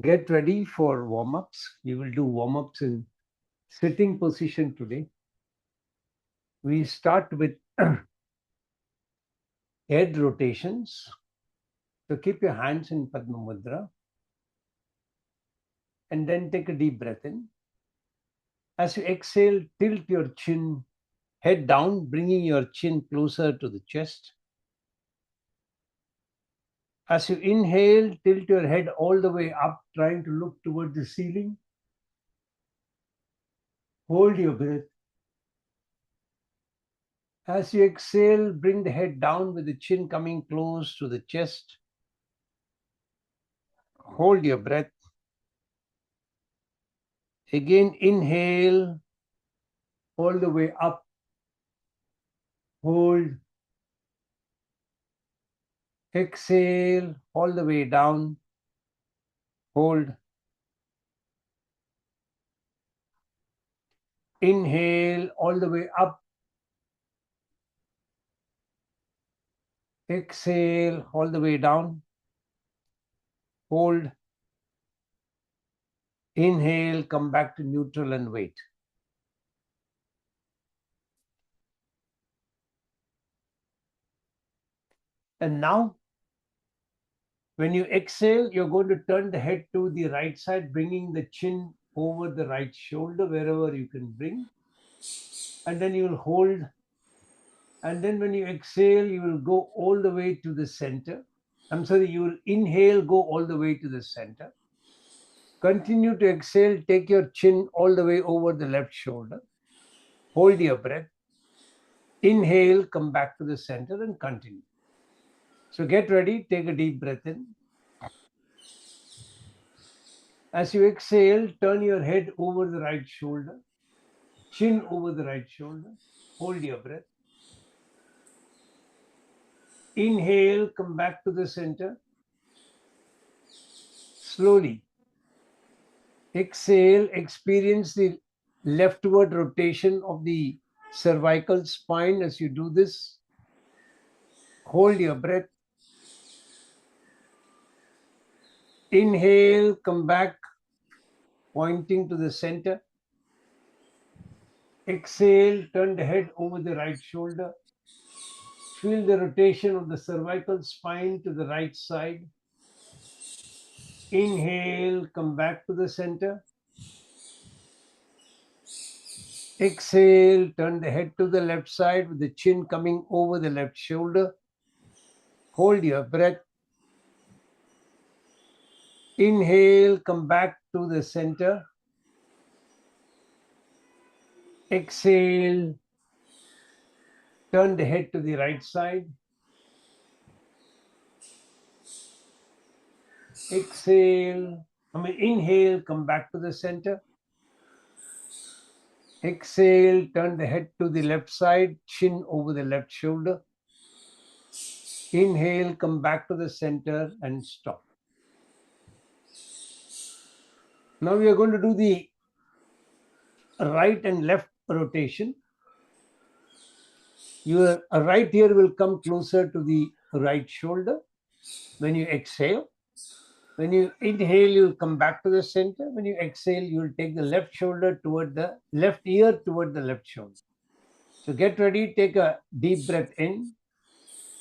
Get ready for warm-ups. We will do warm-ups in sitting position today. We start with head rotations. So keep your hands in Padma Mudra and then take a deep breath in. As you exhale, tilt your chin, head down, bringing your chin closer to the chest. As you inhale, tilt your head all the way up, trying to look toward the ceiling. Hold your breath. As you exhale, bring the head down with the chin coming close to the chest. Hold your breath. Again, inhale all the way up. Hold. Exhale all the way down. Hold. Inhale all the way up. Exhale all the way down. Hold. Inhale, come back to neutral and wait. And now, when you exhale, you're going to turn the head to the right side, bringing the chin over the right shoulder, wherever you can bring. And then you will hold. And then when you exhale, you will go all the way to the center. You will inhale, go all the way to the center. Continue to exhale, take your chin all the way over the left shoulder. Hold your breath. Inhale, come back to the center and continue. So get ready, take a deep breath in. As you exhale, turn your head over the right shoulder, chin over the right shoulder. Hold your breath. Inhale, come back to the center. Slowly. Exhale, experience the leftward rotation of the cervical spine as you do this. Hold your breath. Inhale, come back, pointing to the center. Exhale, turn the head over the right shoulder. Feel the rotation of the cervical spine to the right side. Inhale, come back to the center. Exhale, turn the head to the left side with the chin coming over the left shoulder. Hold your breath. Inhale, come back to the center. Exhale, turn the head to the right side. Inhale, come back to the center. Exhale, turn the head to the left side, chin over the left shoulder. Inhale, come back to the center and stop. Now we are going to do the right and left rotation. Your right ear will come closer to the right shoulder when you exhale. When you inhale, you will come back to the center. When you exhale, you will take the left shoulder toward the left ear toward the left shoulder. So get ready, take a deep breath in.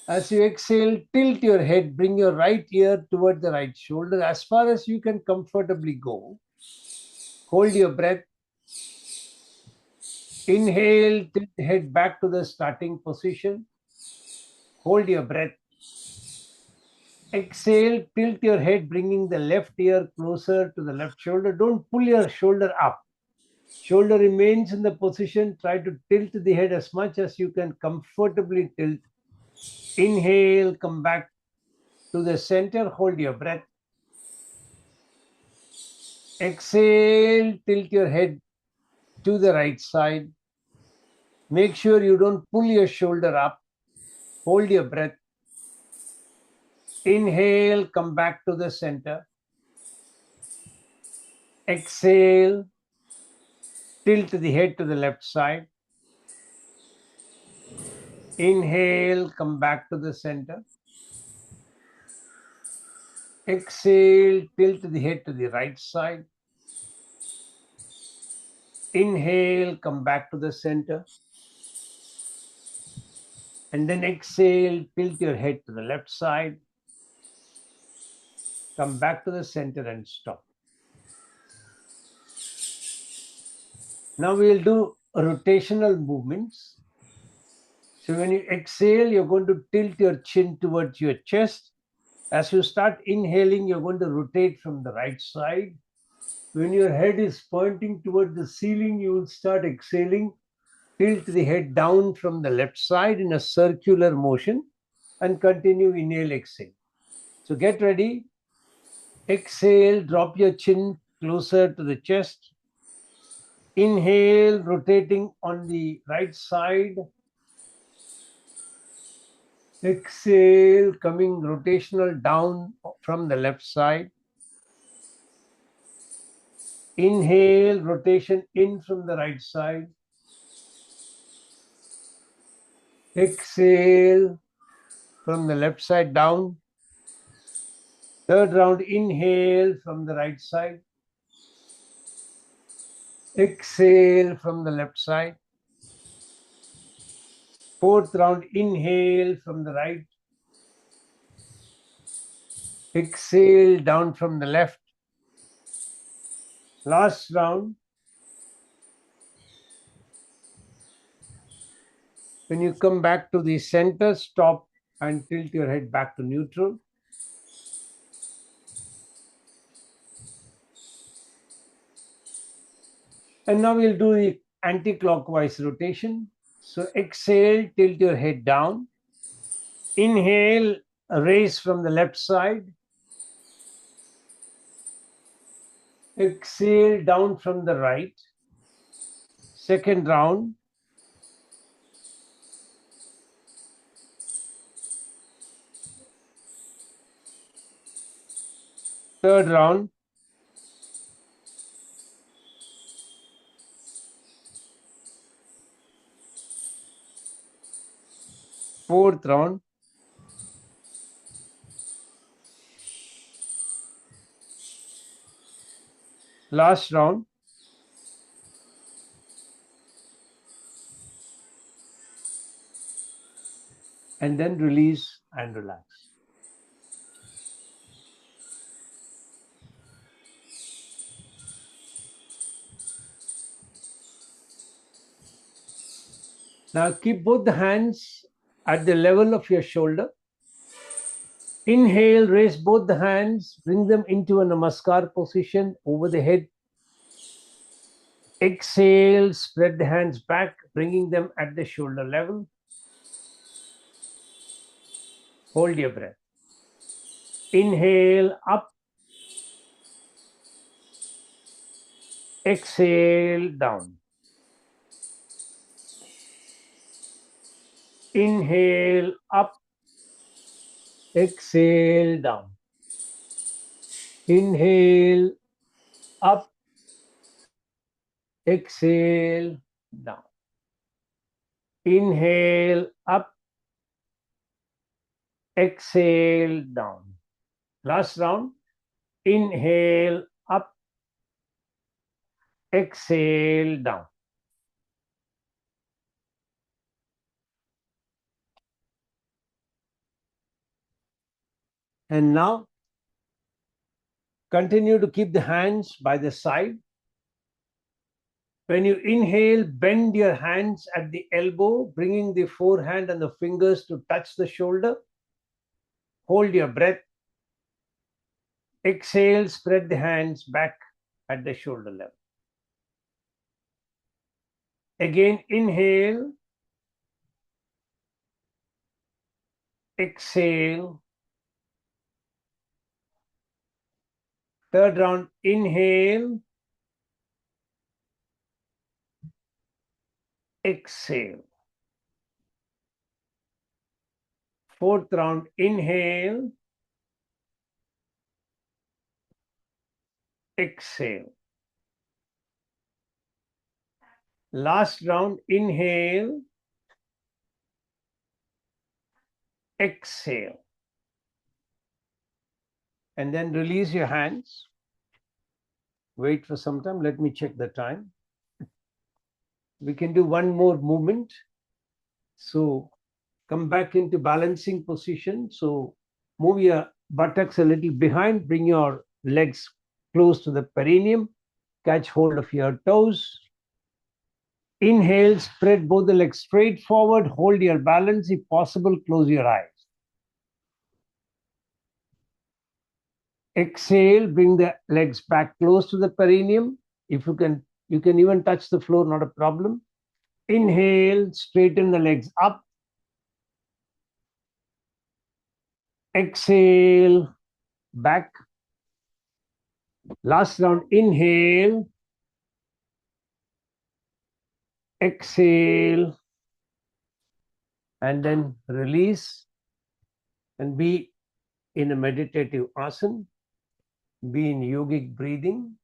As you exhale, tilt your head, bring your right ear toward the right shoulder as far as you can comfortably go. Hold your breath. Inhale, tilt the head back to the starting position. Hold your breath. Exhale, tilt your head, bringing the left ear closer to the left shoulder. Don't pull your shoulder up. Shoulder remains in the position. Try to tilt the head as much as you can comfortably tilt. Inhale, come back to the center. Hold your breath. Exhale, tilt your head to the right side. Make sure you don't pull your shoulder up. Hold your breath. Inhale, come back to the center. Exhale, tilt the head to the left side. Inhale, come back to the center. Exhale, tilt the head to the right side. Inhale, come back to the center. And then exhale, tilt your head to the left side. Come back to the center and stop. Now we'll do rotational movements. So when you exhale, you're going to tilt your chin towards your chest. As you start inhaling, you're going to rotate from the right side. When your head is pointing toward the ceiling, you will start exhaling. Tilt the head down from the left side in a circular motion and continue inhale, exhale. So get ready. Exhale, drop your chin closer to the chest. Inhale, rotating on the right side. Exhale, coming rotational down from the left side. Inhale, rotation in from the right side. Exhale, from the left side down. Third round, inhale from the right side. Exhale from the left side. Fourth round, inhale from the right. Exhale down from the left. Last round. When you come back to the center, stop and tilt your head back to neutral. And now we'll do the anti-clockwise rotation. So exhale, tilt your head down. Inhale, raise from the left side. Exhale, down from the right. Second round. Third round. Fourth round. Last round. And then release and relax. Now keep both the hands at the level of your shoulder. Inhale, raise both the hands, bring them into a namaskar position over the head. Exhale, spread the hands back, bringing them at the shoulder level. Hold your breath. Inhale, up. Exhale, down. Inhale, up. Exhale, down. Inhale, up. Exhale, down. Inhale, up. Exhale, down. Last round. Inhale, up. Exhale, down. And now, continue to keep the hands by the side. When you inhale, bend your hands at the elbow, bringing the forehand and the fingers to touch the shoulder. Hold your breath. Exhale, spread the hands back at the shoulder level. Again, inhale. Exhale. Third round, inhale. Exhale. Fourth round, inhale. Exhale. Last round, inhale. Exhale. and then release your hands. Wait for some time. Let me check the time. We can do one more movement. So come back into balancing position. So move your buttocks a little behind. Bring your legs close to the perineum. Catch hold of your toes. Inhale, spread both the legs straight forward. Hold your balance. If possible, close your eyes. Exhale, bring the legs back close to the perineum. If you can even touch the floor, not a problem. Inhale, straighten the legs up. Exhale, back. Last round, inhale. Exhale. And then release. And be in a meditative asana. Be in yogic breathing.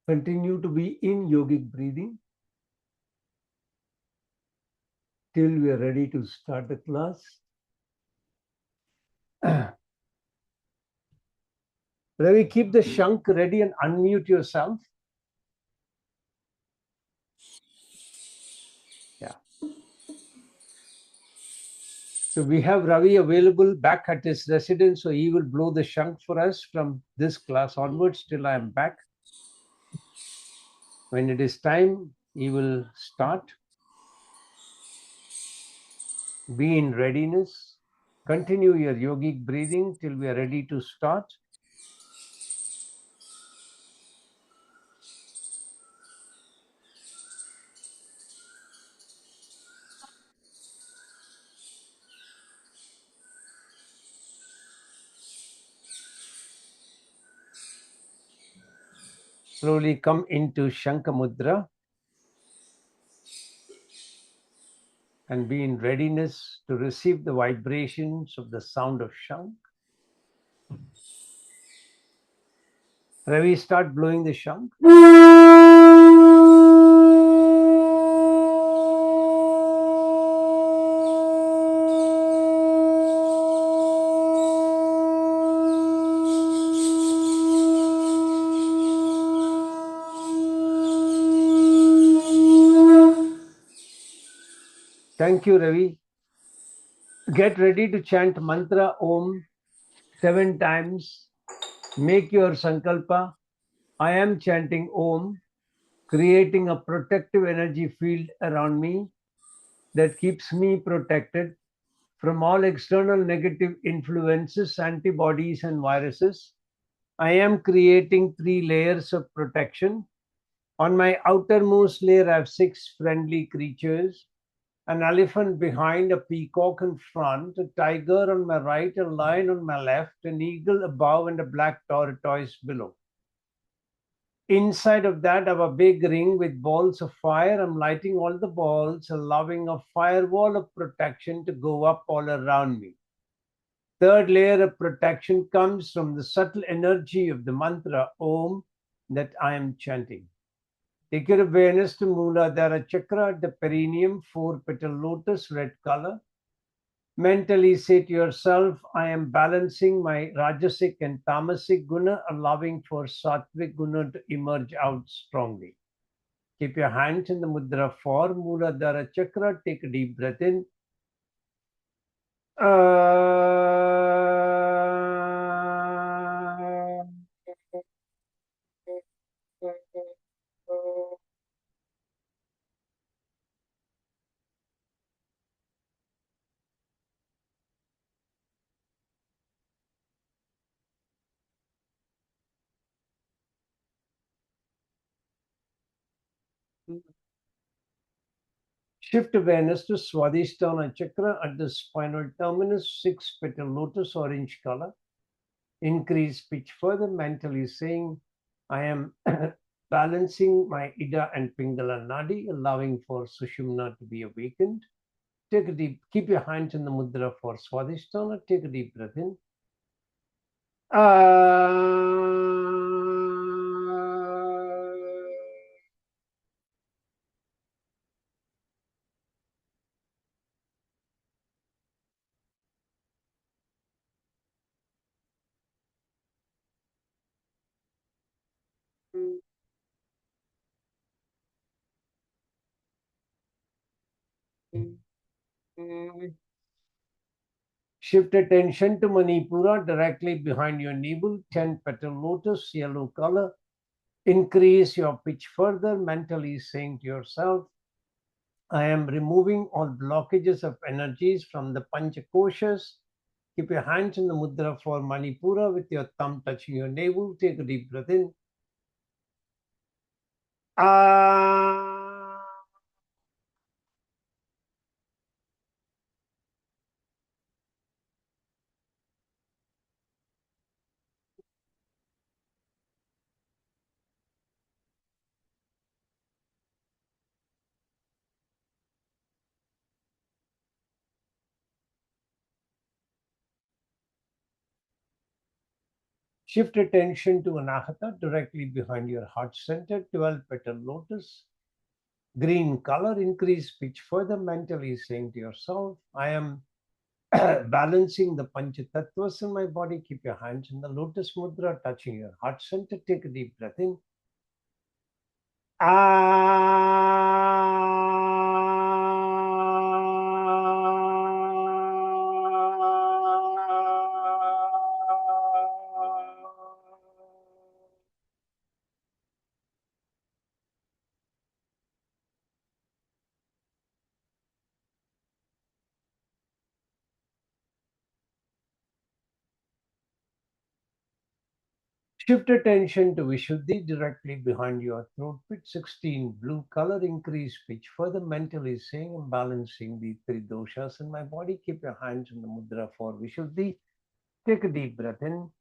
Continue to be in yogic breathing till we are ready to start the class. Ravi, keep the shank ready and unmute yourself. Yeah. So we have Ravi available back at his residence, so he will blow the shank for us from this class onwards till I am back. When it is time, he will start. Be in readiness. Continue your yogic breathing till we are ready to start. Slowly come into Shankha Mudra and be in readiness to receive the vibrations of the sound of Shank. Ravi, start blowing the Shank. Thank you, Ravi. Get ready to chant mantra Om 7 times. Make your sankalpa. I am chanting Om, creating a protective energy field around me that keeps me protected from all external negative influences, antibodies, and viruses. I am creating 3 layers of protection. On my outermost layer, I have 6 friendly creatures: an elephant behind, a peacock in front, a tiger on my right, a lion on my left, an eagle above, and a black tortoise below. Inside of that, I have a big ring with balls of fire. I'm lighting all the balls, allowing a firewall of protection to go up all around me. Third layer of protection comes from the subtle energy of the mantra Om that I am chanting. Take your awareness to Muladhara Chakra at the perineum, 4-petal lotus, red color. Mentally say to yourself, I am balancing my Rajasic and Tamasic guna, allowing for Sattvic guna to emerge out strongly. Keep your hands in the mudra for Muladhara Chakra. Take a deep breath in. Shift awareness to Swadhisthana Chakra at the spinal terminus, 6-petal lotus, orange color. Increase pitch further, mentally saying, I am balancing my Ida and Pingala Nadi, allowing for Sushumna to be awakened. Take a deep, keep your hands in the mudra for Swadhisthana. Take a deep breath in. Shift attention to Manipura directly behind your navel, 10 petal lotus, yellow color. Increase your pitch further, mentally saying to yourself, I am removing all blockages of energies from the Panchakoshas. Keep your hands in the mudra for Manipura with your thumb touching your navel. Take a deep breath in. Ah. Shift attention to Anahata directly behind your heart center, 12 petal lotus. Green color, increase pitch further, mentally saying to yourself, I am balancing the Panchatatvas in my body. Keep your hands in the lotus mudra, touching your heart center. Take a deep breath in. Shift attention to Vishuddhi directly behind your throat pit. 16 blue color, increase pitch further, mentally saying I'm balancing the three doshas in my body. Keep your hands in the mudra for Vishuddhi. Take a deep breath in.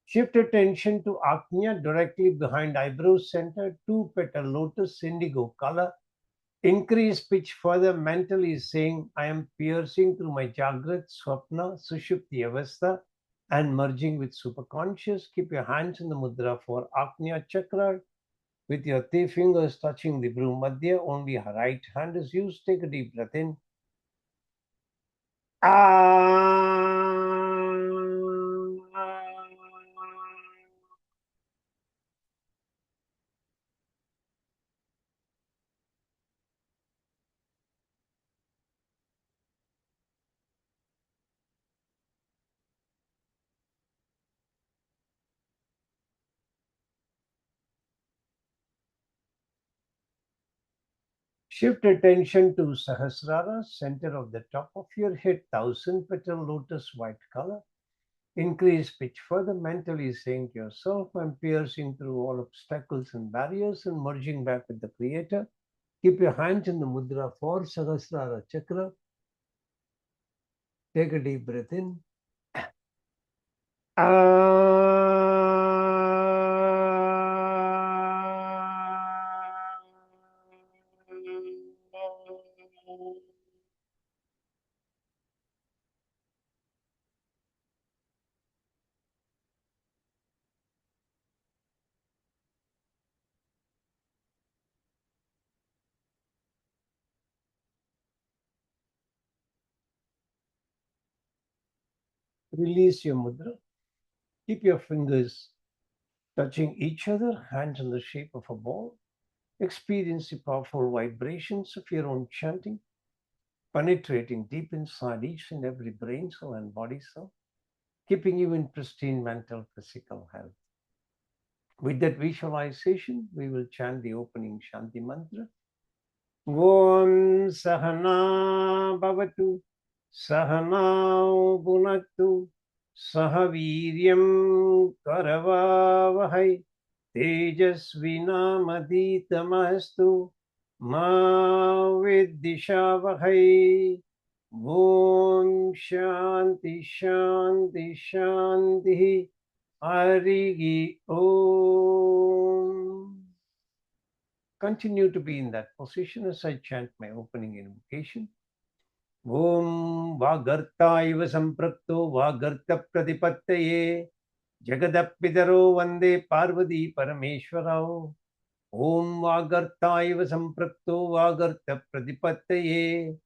Shift attention to Agnya directly behind eyebrow center, 2 petal lotus, indigo color. Increase pitch further, mentally saying, I am piercing through my Jagrat, Swapna, Sushupti Avastha and merging with superconscious. Keep your hands in the mudra for Agnya Chakra with your three fingers touching the Bhru Madhya. Only her right hand is used. Take a deep breath in. Shift attention to Sahasrara, center of the top of your head, 1000 petal lotus white color. Increase pitch further, mentally saying to yourself, I'm piercing through all obstacles and barriers and merging back with the Creator. Keep your hands in the mudra for Sahasrara Chakra. Take a deep breath in. Release your mudra. Keep your fingers touching each other, hands in the shape of a ball. Experience the powerful vibrations of your own chanting, penetrating deep inside each and every brain cell and body cell, keeping you in pristine mental, physical health. With that visualization, we will chant the opening Shanti mantra. Om Sahana Bhavatu Sahanao Bhunaktu Sahaviryam Karavavahai Tejasvinamaditamastु Ma Viddishavahai. Om Shanti Shanti Shanti Harigi Om. Continue to be in that position as I chant my opening invocation. Om Vagartaiva Samprakto Vagarta Pradipattaye Jagadapidaro Vande Parvati Parameshwarao. Om Vagartaiva Samprakto Vagarta Pradipattaye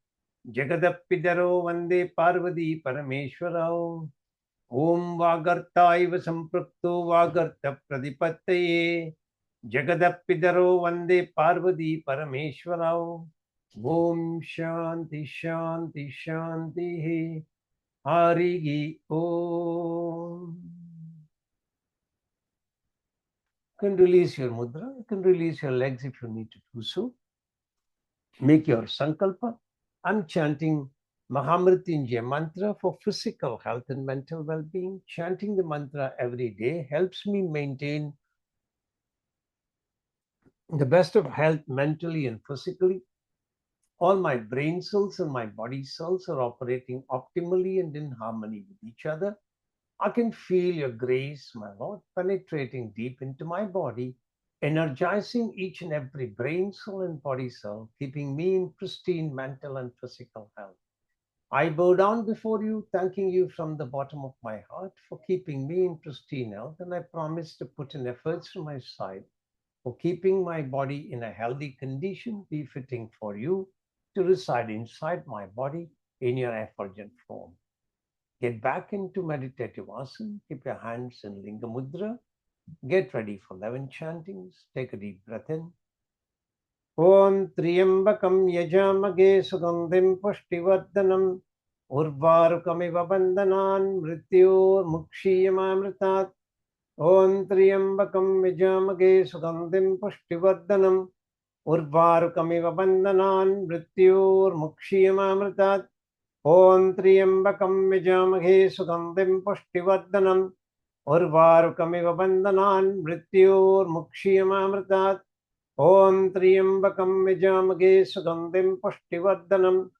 Jagadapidaro Vande Parvati Parameshwarao. Om Vagartaiva Samprakto Vagarta Pradipattaye Jagadapidaro Vande Parvati Parameshwarao. Om Shanti Shanti Shanti Harigi Om. You can release your mudra. You can release your legs if you need to do so. Make your sankalpa. I'm chanting Mahamrityunjaya mantra for physical health and mental well-being. Chanting the mantra every day helps me maintain the best of health mentally and physically. All my brain cells and my body cells are operating optimally and in harmony with each other. I can feel your grace, my Lord, penetrating deep into my body, energizing each and every brain cell and body cell, keeping me in pristine mental and physical health. I bow down before you, thanking you from the bottom of my heart for keeping me in pristine health, and I promise to put in efforts from my side for keeping my body in a healthy condition befitting for you to reside inside my body in your effulgent form. Get back into meditative asana. Keep your hands in Linga Mudra. Get ready for 11 chantings. Take a deep breath in. Om Triambakam Yajamage Sugandhim Pushtivardhanam Urvarukamiva Bandhanan Mrityor Mukshiyamamritat. Om Triambakam Yajamage Sugandhim Pushtivardhanam Urvarukamiva Bandhanan Mrityor Mukshiyamamritat. Om Triambakam Yajamage Sugandhim Pushtivardhanam Urvarukamiva Bandhanan Mrityor Mukshiyamamritat. Om Triambakam Yajamage Sugandhim Pushtivardhanam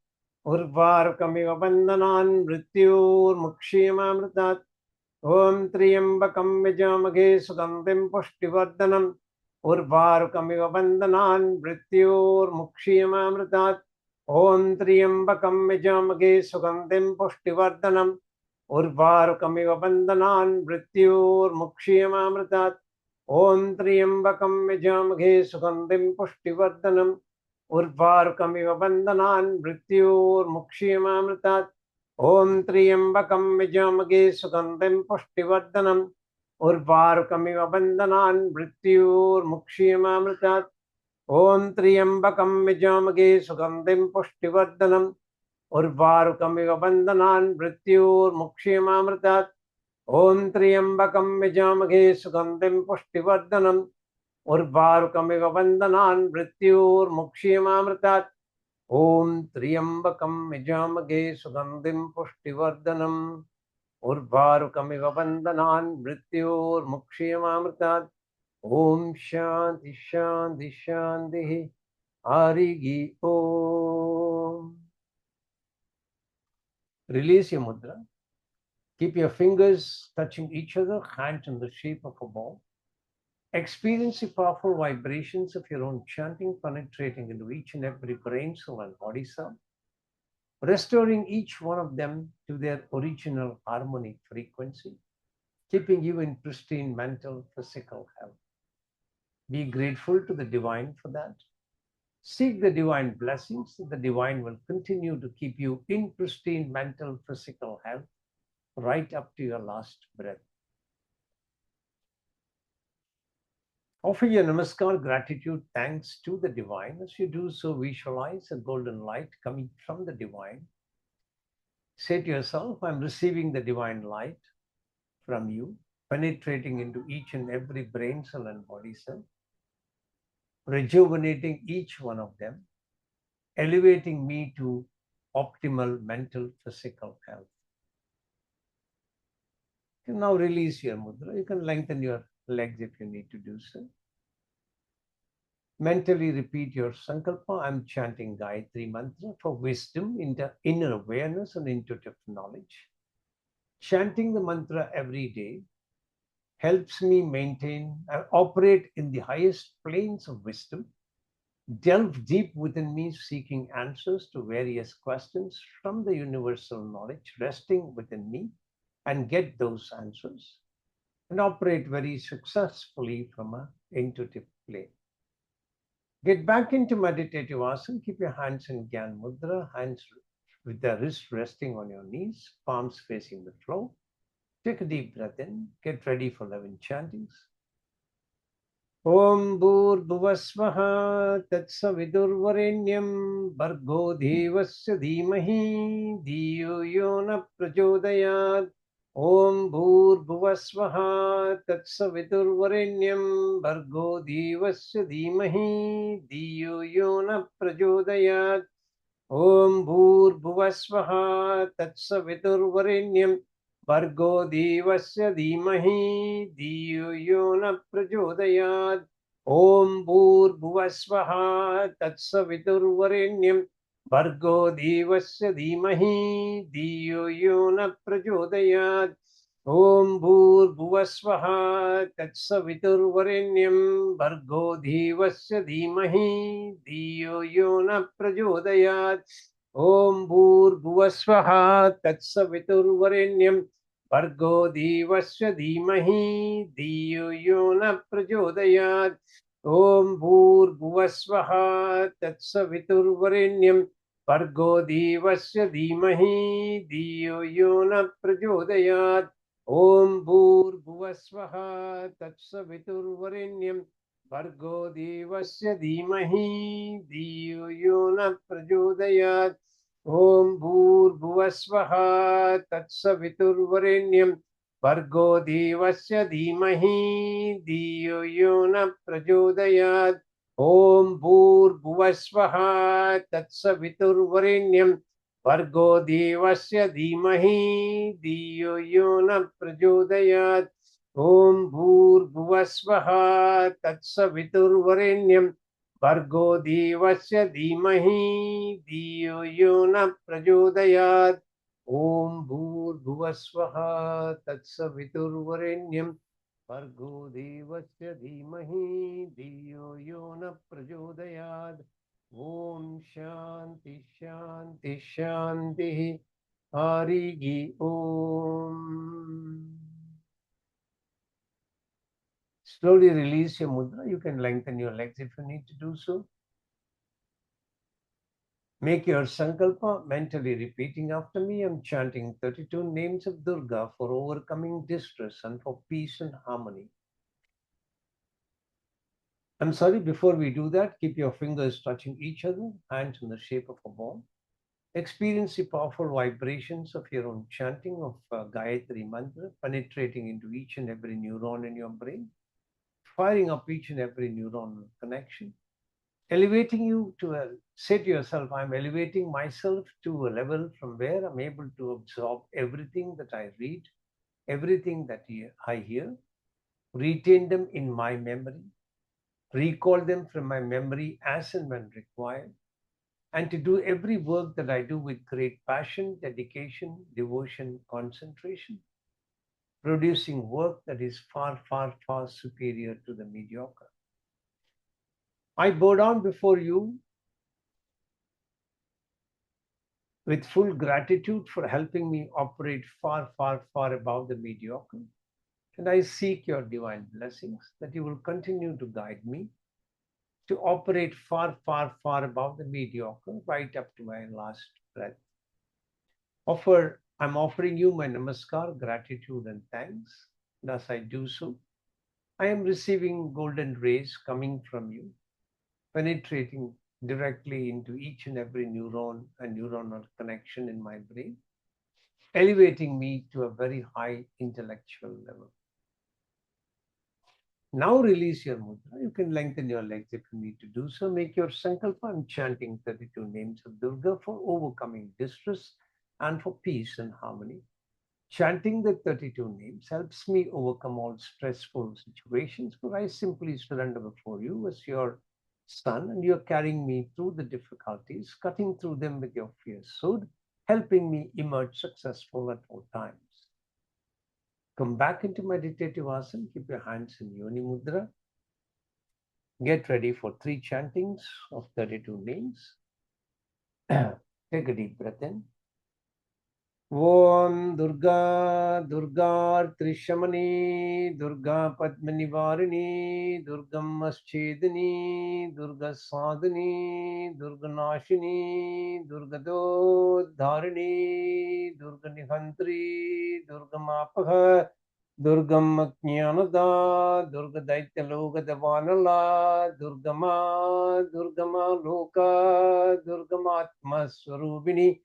Urvarukamiva Bandhanan Mrityor Mukshiyamamritat. Om Triambakam Yajamage Sugandhim Pushtivardhanam Urvarukamiva Bandhanan Mrityor Mukshiyamamritat. Om Triambakam Yajamage Sugandhim Pushtivardhanam Urvarukamiva Bandhanan Mrityor Mukshiyamamritat. Om Triambakam Yajamage Sugandhim Pushtivardhanam Urvarukamiva Bandhanan Mrityor Mukshiyamamritat. Om Triambakam Yajamage Sugandhim Pushtivardhanam Urvarukamiva Bandhanan Mrityor Mukshiyamamritat. Om Triambakam Yajamage Sugandhim Pushtivardhanam Urvarukamiva Bandhanan Mrityor Mukshiyamamritat. Om Triambakam Yajamage Sugandhim Pushtivardhanam Urvarukamiva Bandhanan Mrityor Mukshiyamamritat. Om Triambakam Yajamage Sugandhim Pushtivardhanam Urvarukamiva Bandhanan Mrityor Mukshiyamamritat. Om Shanti Shanti Shanti Harigi Om. Release your mudra. Keep your fingers touching each other, hand in the shape of a ball. Experience the powerful vibrations of your own chanting penetrating into each and every brain cell and body cell, restoring each one of them to their original harmonic frequency, keeping you in pristine mental, physical health. Be grateful to the divine for that. Seek the divine blessings. The divine will continue to keep you in pristine mental, physical health right up to your last breath. Offer your namaskar, gratitude, thanks to the divine. As you do so, visualize a golden light coming from the divine. Say to yourself, I'm receiving the divine light from you, penetrating into each and every brain cell and body cell, rejuvenating each one of them, elevating me to optimal mental, physical health. You can now release your mudra. You can lengthen your legs if you need to do so. Mentally repeat your sankalpa. I'm chanting Gayatri mantra for wisdom, inner awareness, and intuitive knowledge. Chanting the mantra every day helps me maintain and operate in the highest planes of wisdom, delve deep within me, seeking answers to various questions from the universal knowledge resting within me, and get those answers, and operate very successfully from an intuitive plane. Get back into meditative asana. Keep your hands in Gyan Mudra, hands with the wrist resting on your knees, palms facing the floor. Take a deep breath in. Get ready for 11 chantings. Om Bhurbhuvasvaha Tatsavidurvarenyam Bhargo Devasya Dhimahi Dhiyo Yona Prachodayat. Om Bhurbhuvasvaha Tatsavidurvarenyam Bhargo Devasya Dhimahi Dhiyo Yona Prachodayat. Om Bhurbhuvasvaha Tatsavidurvarenyam Bhargo Devasya Dhimahi Dhiyo Yona Prachodayat. Om Bhurbhuvasvaha Tatsavidurvarenyam Bhargo Devasya Dhimahi Dhiyo Yona Prachodayat. Om Bhurbhuvasvaha Tatsavidurvarenyam Bhargo Devasya Dhimahi Dhiyo Yona Prachodayat. Om Bhurbhuvasvaha Tatsavidurvarenyam Bhargo Devasya Dhimahi Dhiyo Yona Prachodayat. Om Bhurbhuvasvaha Tatsavidurvarenyam Bhargo Devasya Dhimahi Dhiyo Yona Prachodayat. Om Bhurbhuvasvaha Tatsavidurvarenyam Bhargo Devasya Dhimahi Dhiyo Yona Prachodayat. Om Bhurbhuvasvaha Tatsavidurvarenyam Bhargo Devasya Dhimahi Dhiyo Yona Prachodayat. Om Bhurbhuvasvaha Tatsavidurvarenyam Bhargo Devasya Dhimahi Dhiyo Yona Prachodayat. Om Bhurbhuvasvaha Tatsavidurvarenyam Bhargo Devasya Dhimahi Dhiyo Yona Prachodayat. Om Bhurbhuvasvaha Tatsavidurvarenyam Bhargo Devasya Dhimahi Dhiyo Yona Prachodayat. Om Shanti Shanti Shanti Harigi Om. Slowly release your mudra. You can lengthen your legs if you need to do so. Make your sankalpa, mentally repeating after me. I'm chanting 32 names of Durga for overcoming distress and for peace and harmony. I'm sorry, before we do that, keep your fingers touching each other, hands in the shape of a ball. Experience the powerful vibrations of your own chanting of Gayatri mantra, penetrating into each and every neuron in your brain, firing up each and every neuronal connection, elevating you to say to yourself, I'm elevating myself to a level from where I'm able to absorb everything that I read, everything that I hear, retain them in my memory, recall them from my memory as and when required, and to do every work that I do with great passion, dedication, devotion, concentration, producing work that is far, far, far superior to the mediocre. I bow down before you with full gratitude for helping me operate far, far, far above the mediocre. And I seek your divine blessings that you will continue to guide me to operate far, far, far above the mediocre, right up to my last breath. I'm offering you my namaskar, gratitude, and thanks. And as I do so, I am receiving golden rays coming from you, penetrating directly into each and every neuron and neuronal connection in my brain, elevating me to a very high intellectual level. Now release your mudra. You can lengthen your legs if you need to do so. Make your sankalpa. I'm chanting 32 names of Durga for overcoming distress and for peace and harmony. Chanting the 32 names helps me overcome all stressful situations, for I simply surrender before you as your son, and you're carrying me through the difficulties, cutting through them with your fierce sword, helping me emerge successful at all times. Come back into meditative asana, keep your hands in Yoni Mudra. Get ready for 3 chantings of 32 names. Take a deep breath in. Om Durga Durga Trishamani Durga Padmanivarini Durgam Maschedini Durga Sadhani Durga Nashini Durga Dodharini Durga Nihantri Durga Mapaha Durgam Jnanada Durga Daityaloka Devanala Durgama Durgama Loka Durgamatma Swarupini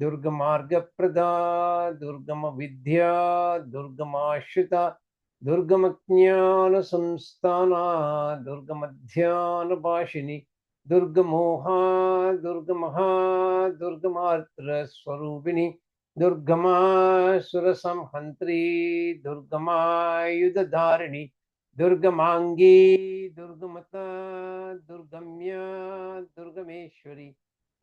Durgamarga Prada, Durgama Vidya, Durgamashita, Durgamaknyana Samstana, Durgamadhyana Bashini, Durgamoha, Durgamaha, Durgamartra Swarupini, Durgama Surasamhantri, Durgama Yudadharini, Durgamangi, Durgamata, Durgamya, Durgameshwari.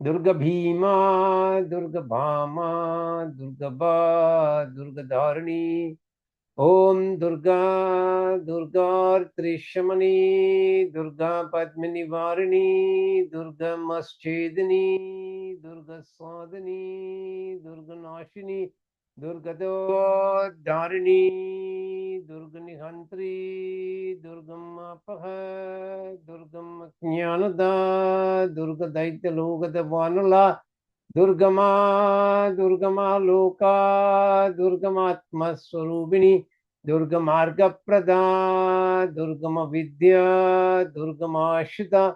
Durga Bhima, Durga Bhama, Durga Ba, Durga Dharani, Om Durga, Durga Trishamani, Durga Padmini Varini, Durga Maschedini, Durga Sadhani, Durga Nashini, Durga Dharini, Durga Nihantri, Durga Mapaha, Durga Jnanada, Durga Daityaloka Devanala, Durgama, Durgama Loka, Durgamatma Swarupini, Durgamarga Prada, Durgama Vidya, Durgama Ashita,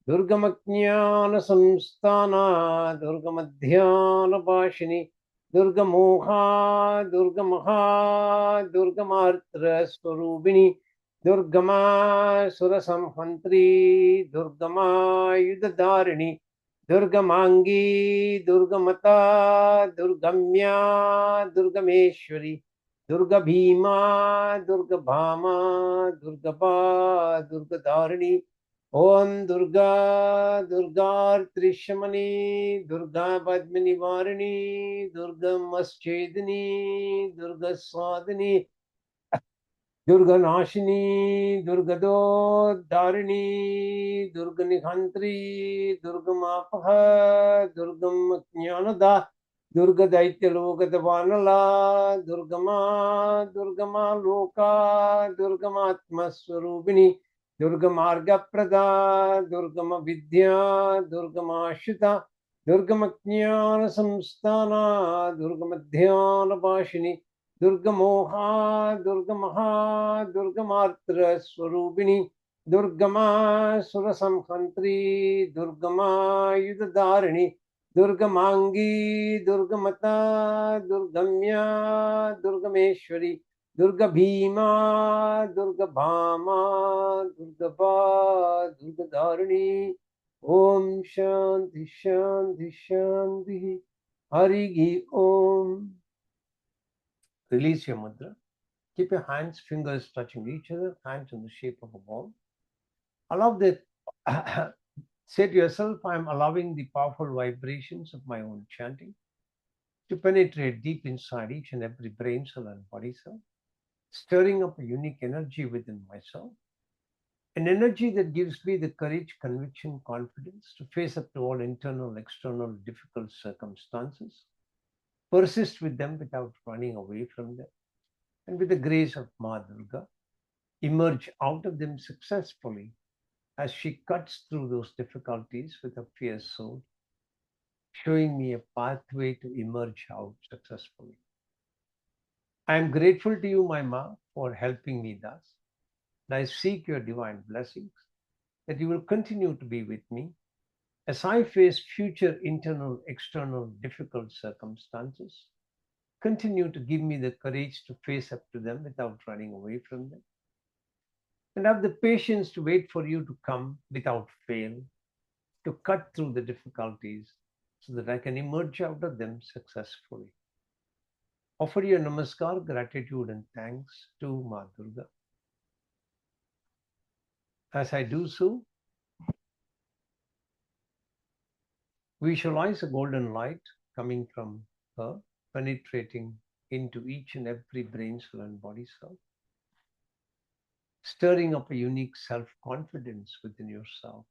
Durgamaknyana Samstana, Durgamadhyana Bashini, Durgamoha, Durgamaha, Durgamartra Swarupini, Durgama Surasamhantri, Durgama Yudadharini, Durgamangi, Durgamata, Durgamya, Durgameshwari, Durga Bhima, Durga Bhama, Durga Ba, Durga Dharani, Om Durga, Durga Trishamani, Durga Padmini Varini, Durga Maschedini, Durga Sadhani, Durga Nashini, Durga Dharini, Durga Nihantri, Durga Mapaha, Durga Jnanada, Durga Daityaloka Devanala, Durga Ma Loka, Durga Matma Swarupini, Durga Marga Prada, Durga Vidya, Durga Ashita, Durga Jnana Samstana, Durga Madhyana Bashini, Durga Moha, Durga Maha, Durga Matra Swarupini, Durgama Surasamhantri, Durgama Yudadharini, Durga Mangi, Durga Mata, Durgamya, Durgameshwari, Durga Bhima, Durga Bhama, Durga Ba, Durga Dharani, Om Shanti Shanti Shanti, Hari Om. Release your mudra. Keep your hands, fingers touching each other, hands in the shape of a ball. Allow the say to yourself, I am allowing the powerful vibrations of my own chanting to penetrate deep inside each and every brain cell and body cell, stirring up a unique energy within myself, an energy that gives me the courage, conviction, confidence to face up to all internal, external, difficult circumstances, persist with them without running away from them, and with the grace of Ma Durga, emerge out of them successfully as she cuts through those difficulties with a fierce soul, showing me a pathway to emerge out successfully. I am grateful to you, my Ma, for helping me thus, and I seek your divine blessings that you will continue to be with me as I face future internal, external difficult circumstances. Continue to give me the courage to face up to them without running away from them. and have the patience to wait for you to come without fail, to cut through the difficulties so that I can emerge out of them successfully. Offer your namaskar, gratitude, and thanks to Ma Durga. As I do so, visualize a golden light coming from her, penetrating into each and every brain cell and body cell, stirring up a unique self-confidence within yourself.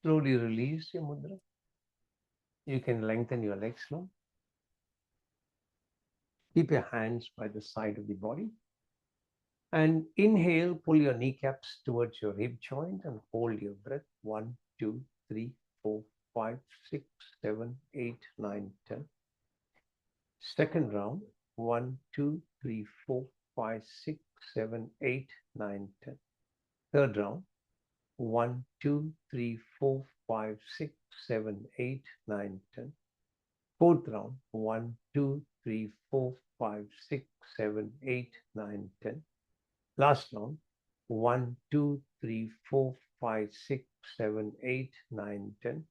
Slowly release your mudra. You can lengthen your legs now. Keep your hands by the side of the body. And inhale, pull your kneecaps towards your hip joint and hold your breath. 1, 2, 3, 4, 5, 6, 7, 8, 9, 10. Second round. 1, 2, 3, 4, 5, 6, 7, 8, 9, 10. Third round. 1, 2, 3, 4, 5, 6, 7, 8, 9, 10. Fourth round. 1, 2, 3, 4, 5, 6, 7, 8, 9, 10. Last round. 1, 2, 3, 4, 5, 6, 7, 8, 9, 10.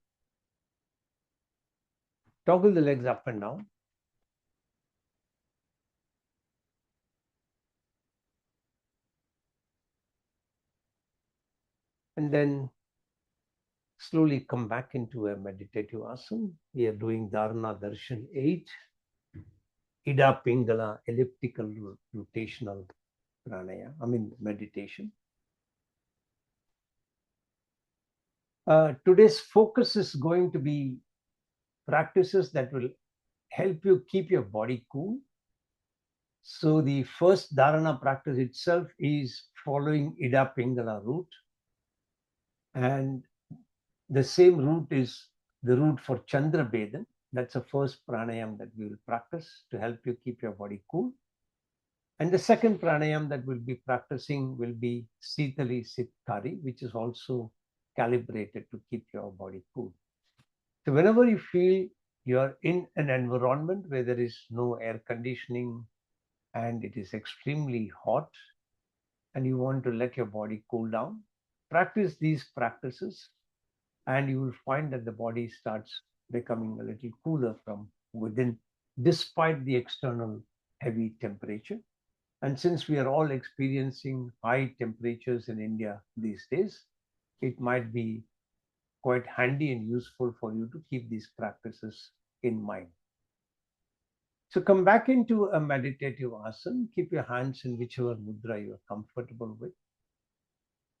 Toggle the legs up and down. And then slowly come back into a meditative asana. We are doing Dharana Darshan 8, Ida Pingala elliptical rotational pranayama, meditation. Today's focus is going to be practices that will help you keep your body cool. So the first Dharana practice itself is following Ida Pingala route. And the same route is the route for Chandra Bedan. That's the first pranayam that we will practice to help you keep your body cool. And the second pranayam that we'll be practicing will be Sitali Sitkari, which is also calibrated to keep your body cool. So whenever you feel you're in an environment where there is no air conditioning and it is extremely hot and you want to let your body cool down, practice these practices and you will find that the body starts becoming a little cooler from within, despite the external heavy temperature. And since we are all experiencing high temperatures in India these days, it might be quite handy and useful for you to keep these practices in mind. So come back into a meditative asana. Keep your hands in whichever mudra you are comfortable with.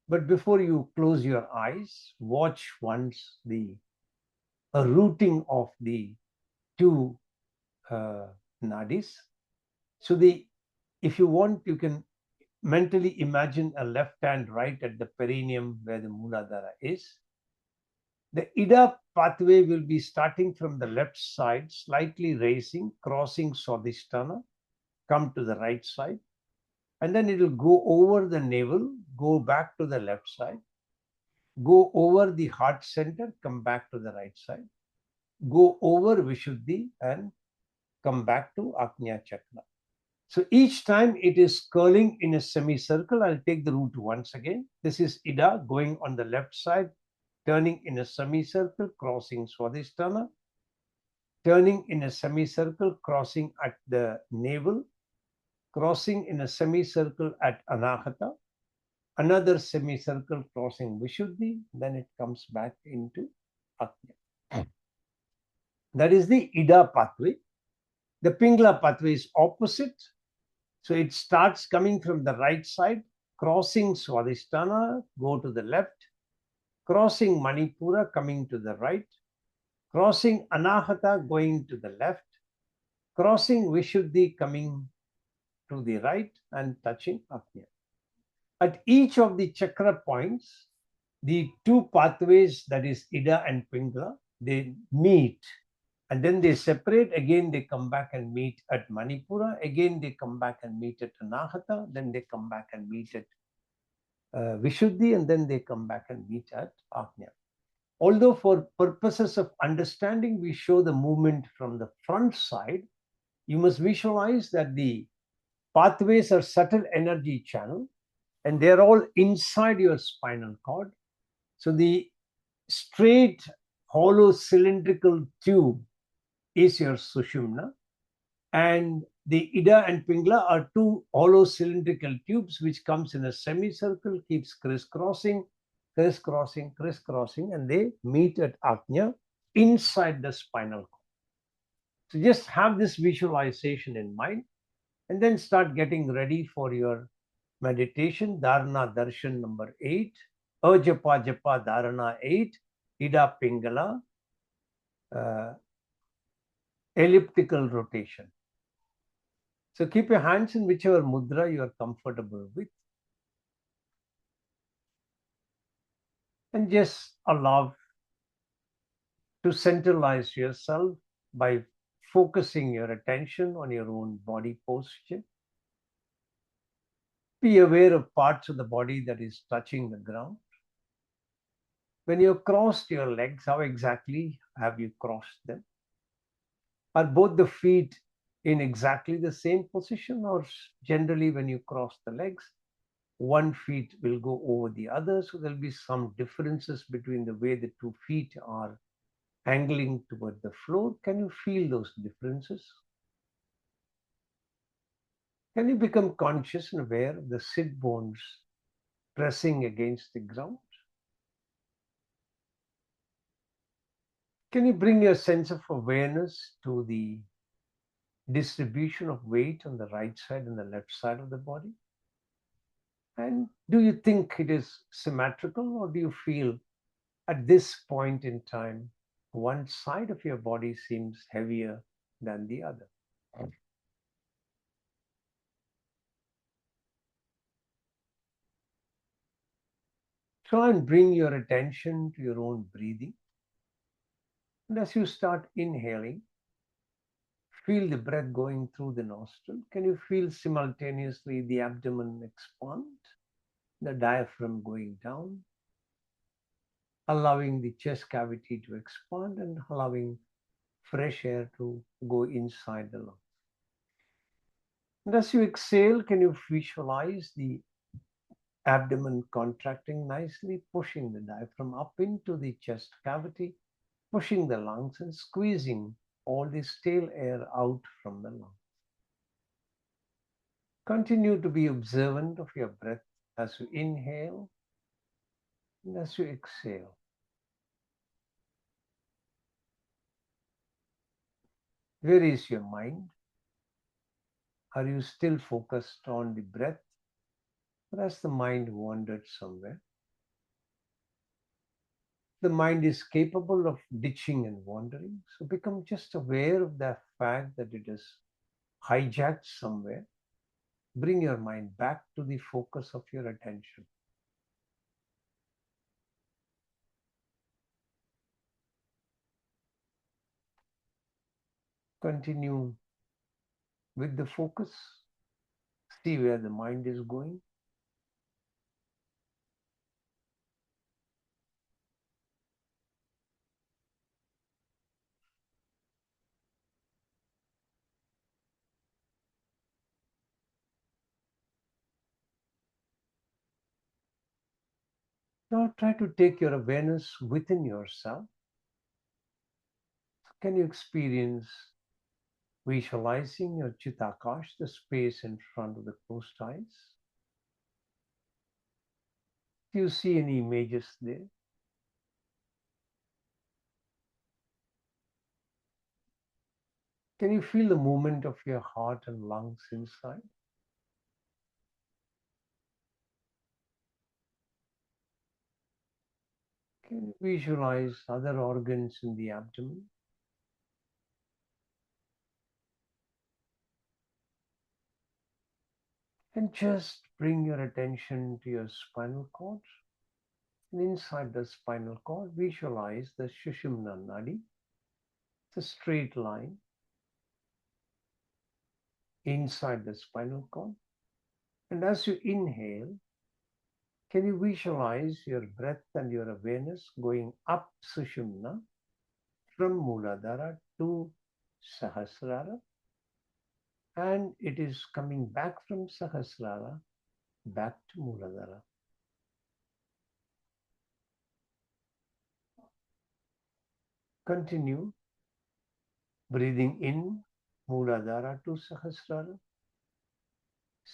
But before you close your eyes, watch once a routing of the two nadis. So if you want, you can mentally imagine a left and right at the perineum where the Mooladhara is. The Ida pathway will be starting from the left side, slightly raising, crossing Swadhisthana, come to the right side, and then it will go over the navel, go back to the left side, go over the heart center, come back to the right side, go over Vishuddhi and come back to Agnya Chakra. So each time it is curling in a semicircle. I'll take the route once again. This is Ida going on the left side, turning in a semicircle, crossing Swadhisthana, turning in a semicircle, crossing at the navel, crossing in a semicircle at Anahata, another semicircle crossing Vishuddhi, then it comes back into Agnya. That is the Ida pathway. The Pingala pathway is opposite. So it starts coming from the right side, crossing Swadhisthana, go to the left, crossing Manipura, coming to the right, crossing Anahata, going to the left, crossing Vishuddhi, coming to the right, and touching Agnya. At each of the chakra points, the two pathways, that is Ida and Pingala, they meet. And then they separate, again they come back and meet at Manipura, again they come back and meet at Anahata, then they come back and meet at Vishuddhi, and then they come back and meet at Agnya. Although for purposes of understanding, we show the movement from the front side, you must visualize that the pathways are subtle energy channel, and they're all inside your spinal cord. So the straight, hollow, cylindrical tube is your Sushumna, and the Ida and Pingala are two hollow cylindrical tubes which comes in a semicircle, keeps crisscrossing, and they meet at Ajna inside the spinal cord. So just have this visualization in mind, and then start getting ready for your meditation. Dharana Darshan number 8, Ajapa Japa Dharana 8, Ida Pingala, elliptical rotation. So keep your hands in whichever mudra you are comfortable with, and just allow to centralize yourself by focusing your attention on your own body posture. Be aware of parts of the body that is touching the ground. When you crossed your legs, how exactly have you crossed them? Are both the feet in exactly the same position, or generally when you cross the legs, one feet will go over the other? So there'll be some differences between the way the two feet are angling toward the floor. Can you feel those differences? Can you become conscious and aware of the sit bones pressing against the ground? Can you bring your sense of awareness to the distribution of weight on the right side and the left side of the body? And do you think it is symmetrical, or do you feel at this point in time one side of your body seems heavier than the other? Try and bring your attention to your own breathing. And as you start inhaling, feel the breath going through the nostril. Can you feel simultaneously the abdomen expand, the diaphragm going down, allowing the chest cavity to expand and allowing fresh air to go inside the lungs? And as you exhale, can you visualize the abdomen contracting nicely, pushing the diaphragm up into the chest cavity, pushing the lungs and squeezing all the stale air out from the lungs? Continue to be observant of your breath as you inhale and as you exhale. Where is your mind? Are you still focused on the breath, or has the mind wandered somewhere? The mind is capable of ditching and wandering, so become just aware of the fact that it is hijacked somewhere. Bring your mind back to the focus of your attention. Continue with the focus. See where the mind is going. Now try to take your awareness within yourself. Can you experience visualizing your Chitakash, the space in front of the closed eyes? Do you see any images there? Can you feel the movement of your heart and lungs inside? Can you visualize other organs in the abdomen? And just bring your attention to your spinal cord. And inside the spinal cord, visualize the Sushumna Nadi. It's a straight line inside the spinal cord. And as you inhale, can you visualize your breath and your awareness going up Sushumna from Muladhara to Sahasrara? and it is coming back from Sahasrara back to Muladhara. Continue breathing in Muladhara to Sahasrara,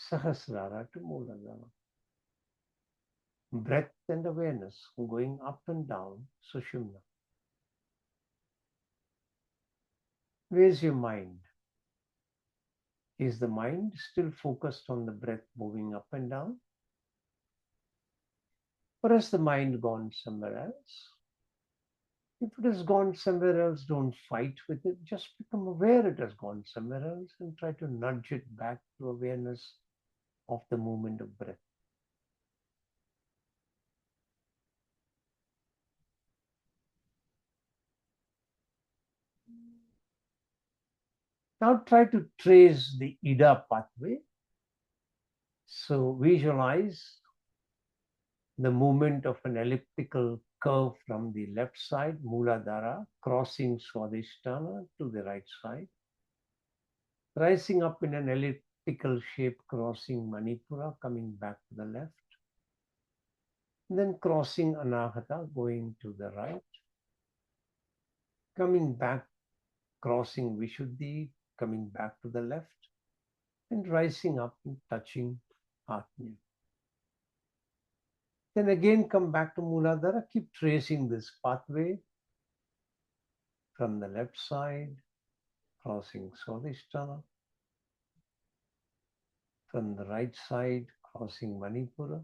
Sahasrara to Muladhara. Breath and awareness going up and down Sushumna. Where's your mind? Is the mind still focused on the breath moving up and down? Or has the mind gone somewhere else? If it has gone somewhere else, don't fight with it. Just become aware it has gone somewhere else and try to nudge it back to awareness of the movement of breath. Now try to trace the Ida pathway. So visualize the movement of an elliptical curve from the left side, Muladhara, crossing Swadhisthana to the right side, rising up in an elliptical shape, crossing Manipura, coming back to the left, then crossing Anahata, going to the right, coming back, crossing Vishuddhi, coming back to the left, and rising up and touching Atma. Then again come back to Muladhara, keep tracing this pathway from the left side, crossing Swadhisthana, from the right side, crossing Manipura,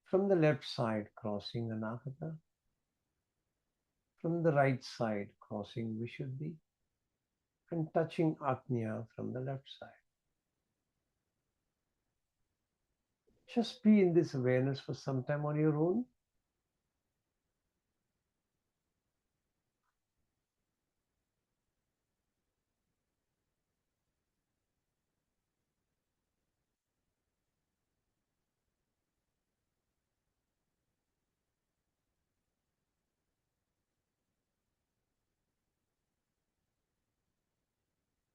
from the left side, crossing Anahata, from the right side, crossing Vishuddhi, and touching Agnya from the left side. Just be in this awareness for some time on your own.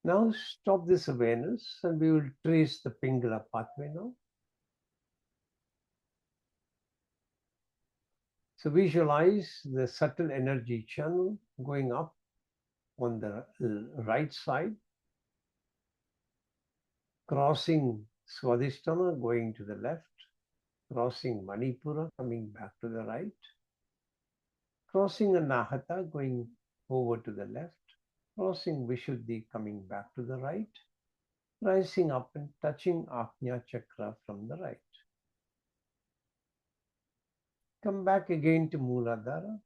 Now stop this awareness and we will trace the Pingala pathway now. So visualize the subtle energy channel going up on the right side, crossing Swadhisthana, going to the left, crossing Manipura, coming back to the right, crossing Anahata, going over to the left, crossing Vishuddhi, coming back to the right, rising up and touching Agnya Chakra from the right. Come back again to Muladhara,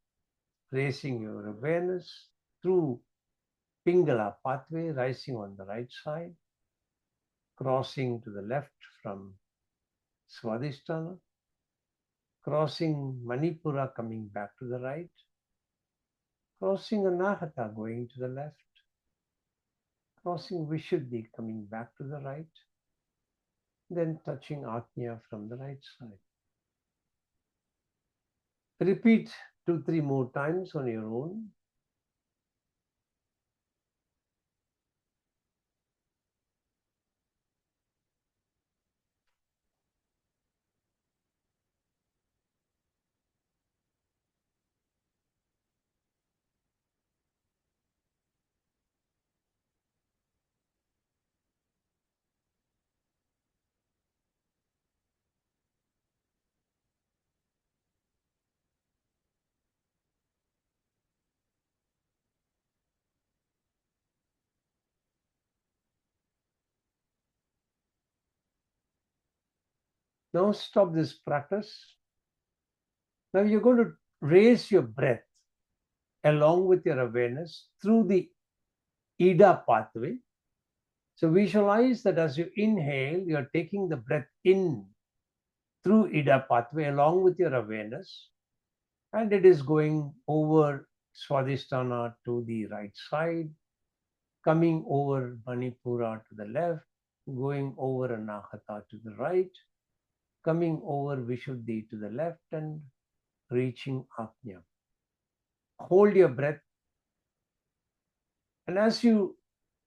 raising your awareness through Pingala pathway, rising on the right side, crossing to the left from Swadhisthana, crossing Manipura, coming back to the right, crossing Anahata, going to the left, crossing Vishuddhi, coming back to the right, then touching Agnya from the right side. Repeat 2-3 more times on your own. Now stop this practice. Now you're going to raise your breath along with your awareness through the Ida pathway. So visualize that as you inhale, you're taking the breath in through Ida pathway along with your awareness, and it is going over Swadhisthana to the right side, coming over Manipura to the left, going over Anahata to the right, coming over Vishuddhi to the left, and reaching Agnya. Hold your breath, and as you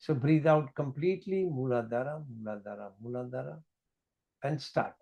So breathe out completely, Muladhara, Muladhara, Muladhara, and start.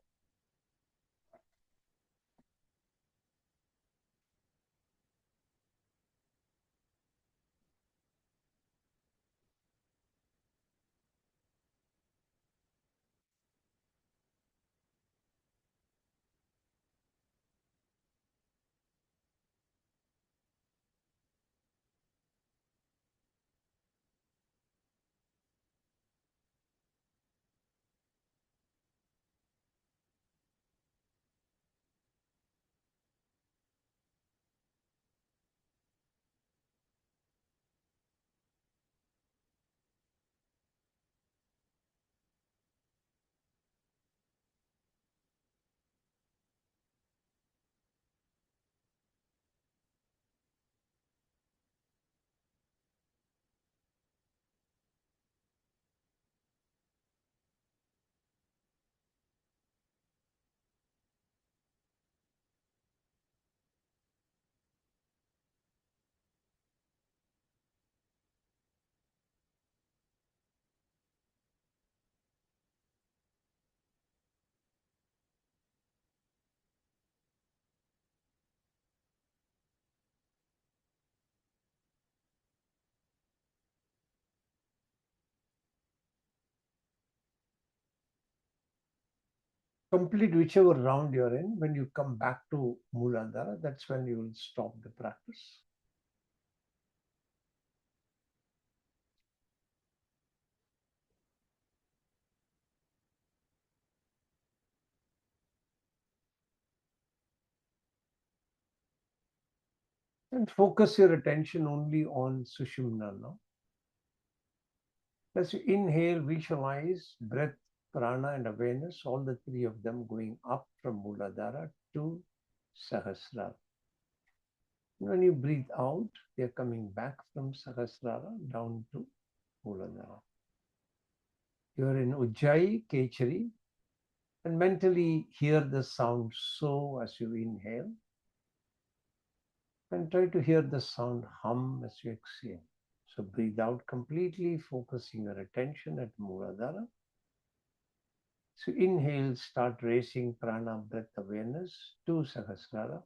Complete whichever round you're in. When you come back to Muladhara, that's when you will stop the practice. And focus your attention only on Sushumna now. As you inhale, visualize breath, prana, and awareness, all the three of them going up from Muladhara to Sahasrara. When you breathe out, they're coming back from Sahasrara down to Muladhara. You're in Ujjayi, Kechari, and mentally hear the sound so as you inhale, and try to hear the sound hum as you exhale. So breathe out completely, focusing your attention at Muladhara. So inhale, start raising prana, breath awareness to Sahasrara.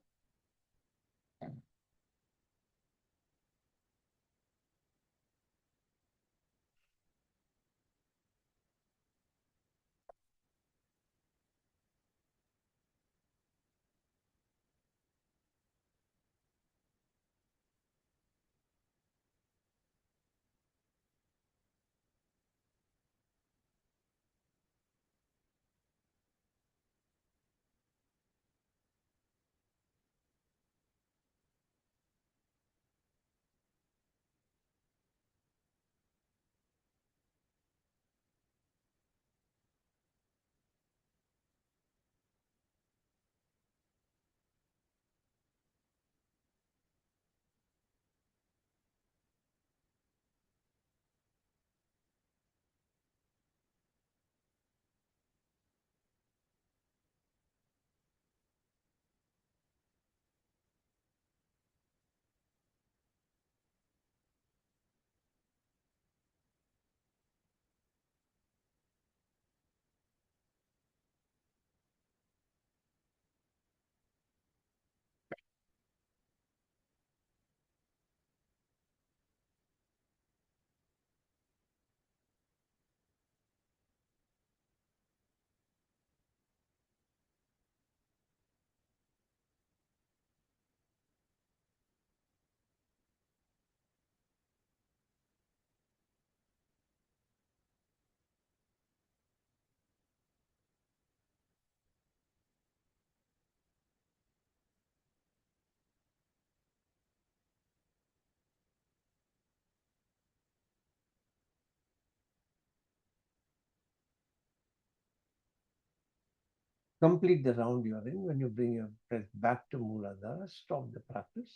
Complete the round you're in. When you bring your breath back to Muladhara, stop the practice.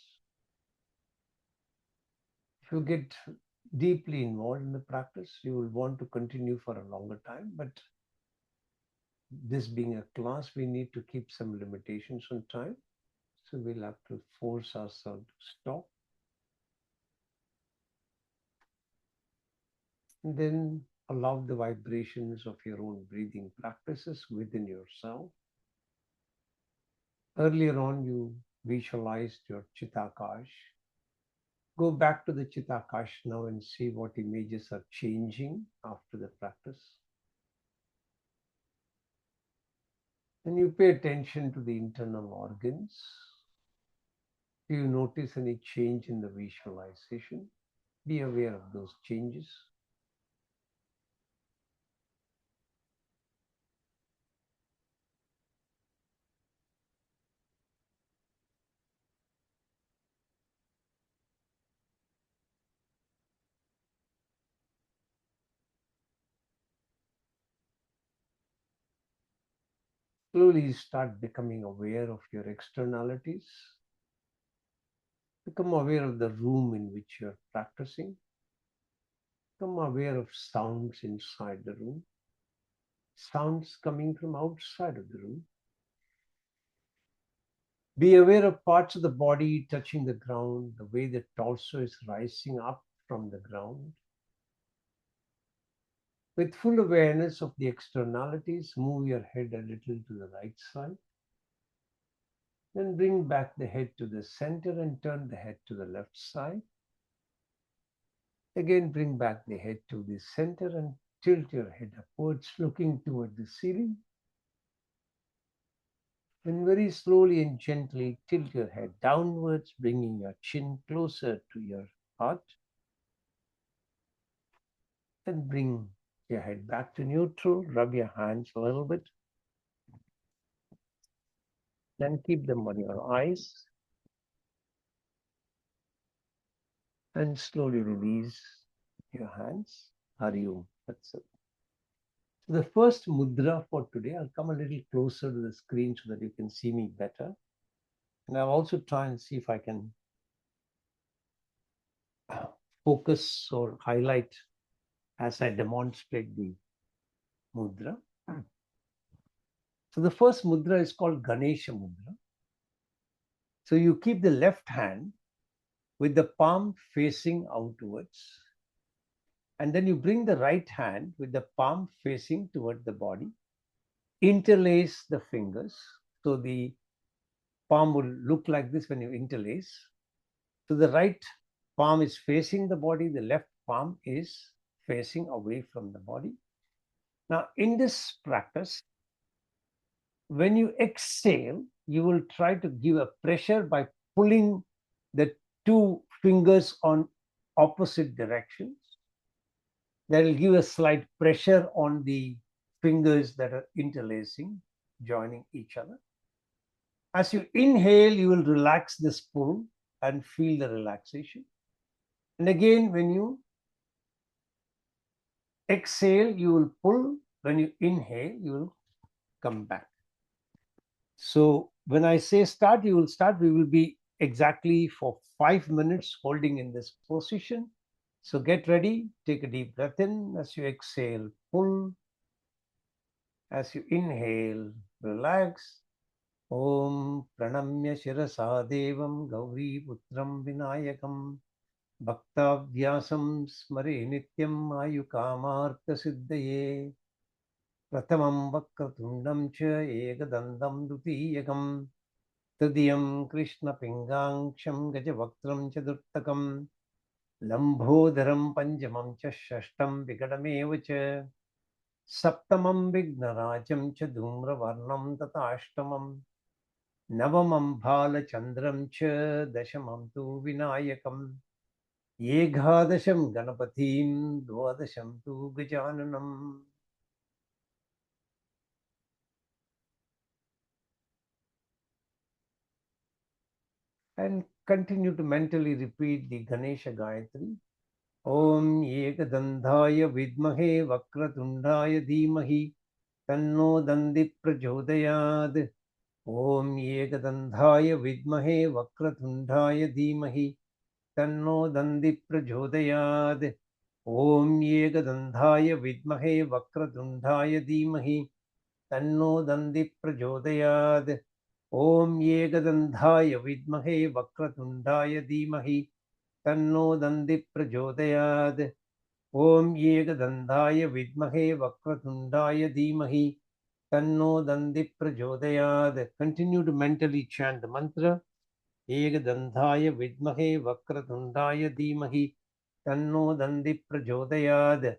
If you get deeply involved in the practice, you will want to continue for a longer time. But this being a class, we need to keep some limitations on time. So we'll have to force ourselves to stop. And then allow the vibrations of your own breathing practices within yourself. Earlier on, you visualized your Chittakash. Go back to the Chittakash now and see what images are changing after the practice. And you pay attention to the internal organs. Do you notice any change in the visualization? Be aware of those changes. Slowly start becoming aware of your externalities. Become aware of the room in which you're practicing. Become aware of sounds inside the room. Sounds coming from outside of the room. Be aware of parts of the body touching the ground, the way the torso is rising up from the ground. With full awareness of the externalities, move your head a little to the right side. Then bring back the head to the center and turn the head to the left side. Again, bring back the head to the center and tilt your head upwards, looking toward the ceiling. And very slowly and gently tilt your head downwards, bringing your chin closer to your heart. Then bring your head back to neutral. Rub your hands a little bit. Then keep them on your eyes. And slowly release your hands. Hari Om. That's it. So the first mudra for today, I'll come a little closer to the screen so that you can see me better. And I'll also try and see if I can focus or highlight as I demonstrate the mudra. So the first mudra is called Ganesha mudra. So you keep the left hand with the palm facing outwards. And then you bring the right hand with the palm facing toward the body. Interlace the fingers. So the palm will look like this when you interlace. So the right palm is facing the body, the left palm is facing away from the body. Now, in this practice, when you exhale, you will try to give a pressure by pulling the two fingers on opposite directions. That will give a slight pressure on the fingers that are interlacing, joining each other. As you inhale, you will relax this pull and feel the relaxation. And again, when you exhale, you will pull. When you inhale, you will come back. So when I say start, you will start. We will be exactly for 5 minutes holding in this position. So get ready. Take a deep breath in. As you exhale, pull. As you inhale, relax. Om Pranamya Shirasa Devam Gauri Putram Vinayakam Bhaktavyasam Smare Nityam Ayukamartha Siddhaye Pratamam Vakratundam Cha Ekadandam Dutiyakam Tadiyam Krishna Pingangsham Gajavaktram Chadurtakam Lambodharam Panjamam Cha Shashtam Vikadameva Cha Saptamam Vignarajam Cha Dhumravarnam Tatashtamam Navamam Bhala Chandram Cha Dashamam Tu Vinayakam Yeghadasham Ganapathim Dvadasham Tu Gajananam. And continue to mentally repeat the Ganesha Gayatri. Om Ekadandhaya Vidmahe Vakratundaya Dhimahi Tanno Dandi Prachodayad. Om Ekadandhaya Vidmahe Vakratundaya Dhimahi Tanno Dandi Prachodayad. Om Ekadandhaya Vidmahe Vakratundaya Dhimahi Tanno Dandi Prachodayad. Om Ekadandhaya Vidmahe Vakratundaya Dhimahi Tanno Dandi Prachodayad. Om Ekadandaya Vidmahe Vakratundaya Dhimahi Tanno Dandi Prachodayad. Continue to mentally chant the mantra. Ekadandaya Vidmahe Vakratundaya Dhimahi Tanno Dandi Prachodayad.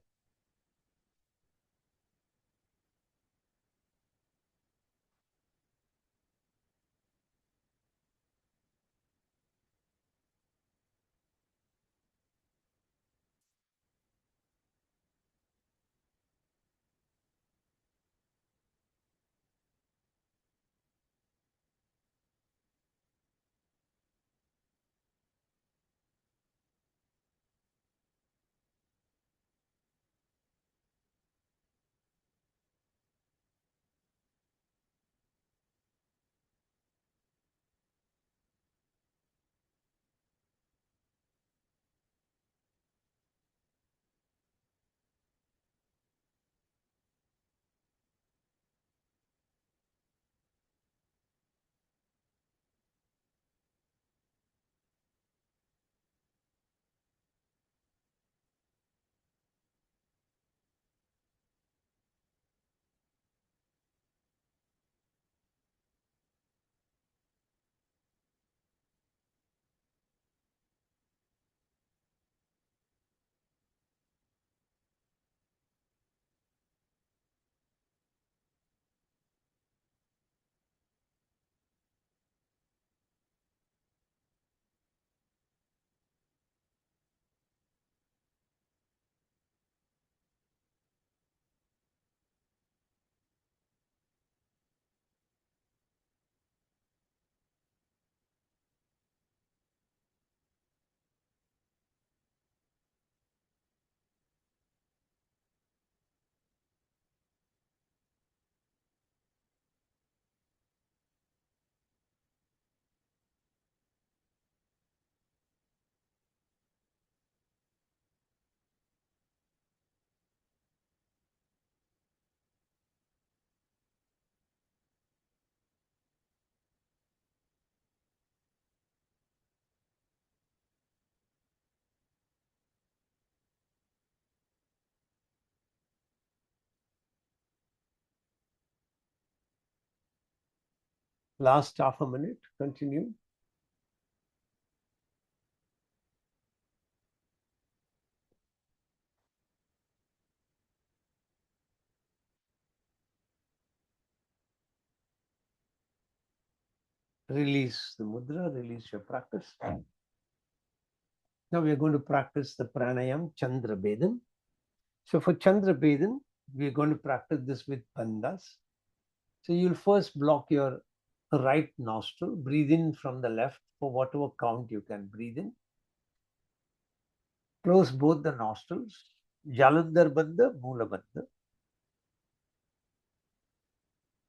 Last half a minute. Continue. Release the mudra, release your practice. Now we are going to practice the pranayam Chandra Bedan. So for Chandra Bedan, we are going to practice this with bandhas. So you'll first block your right nostril, breathe in from the left for whatever count you can breathe in. Close both the nostrils, Jalandhar Bandha, Moola Bandha.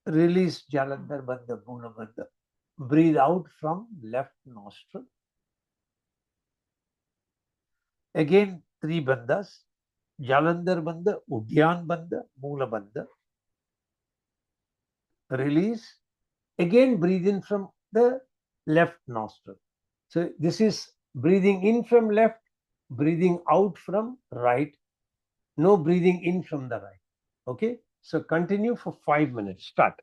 Release Jalandhar Bandha, Moola Bandha. Breathe out from left nostril. Again, three bandhas, Jalandhar Bandha, Udyan Bandha, Moola Bandha. Release. Again, breathe in from the left nostril. So this is breathing in from left, breathing out from right, no breathing in from the right. Okay, so continue for 5 minutes. Start.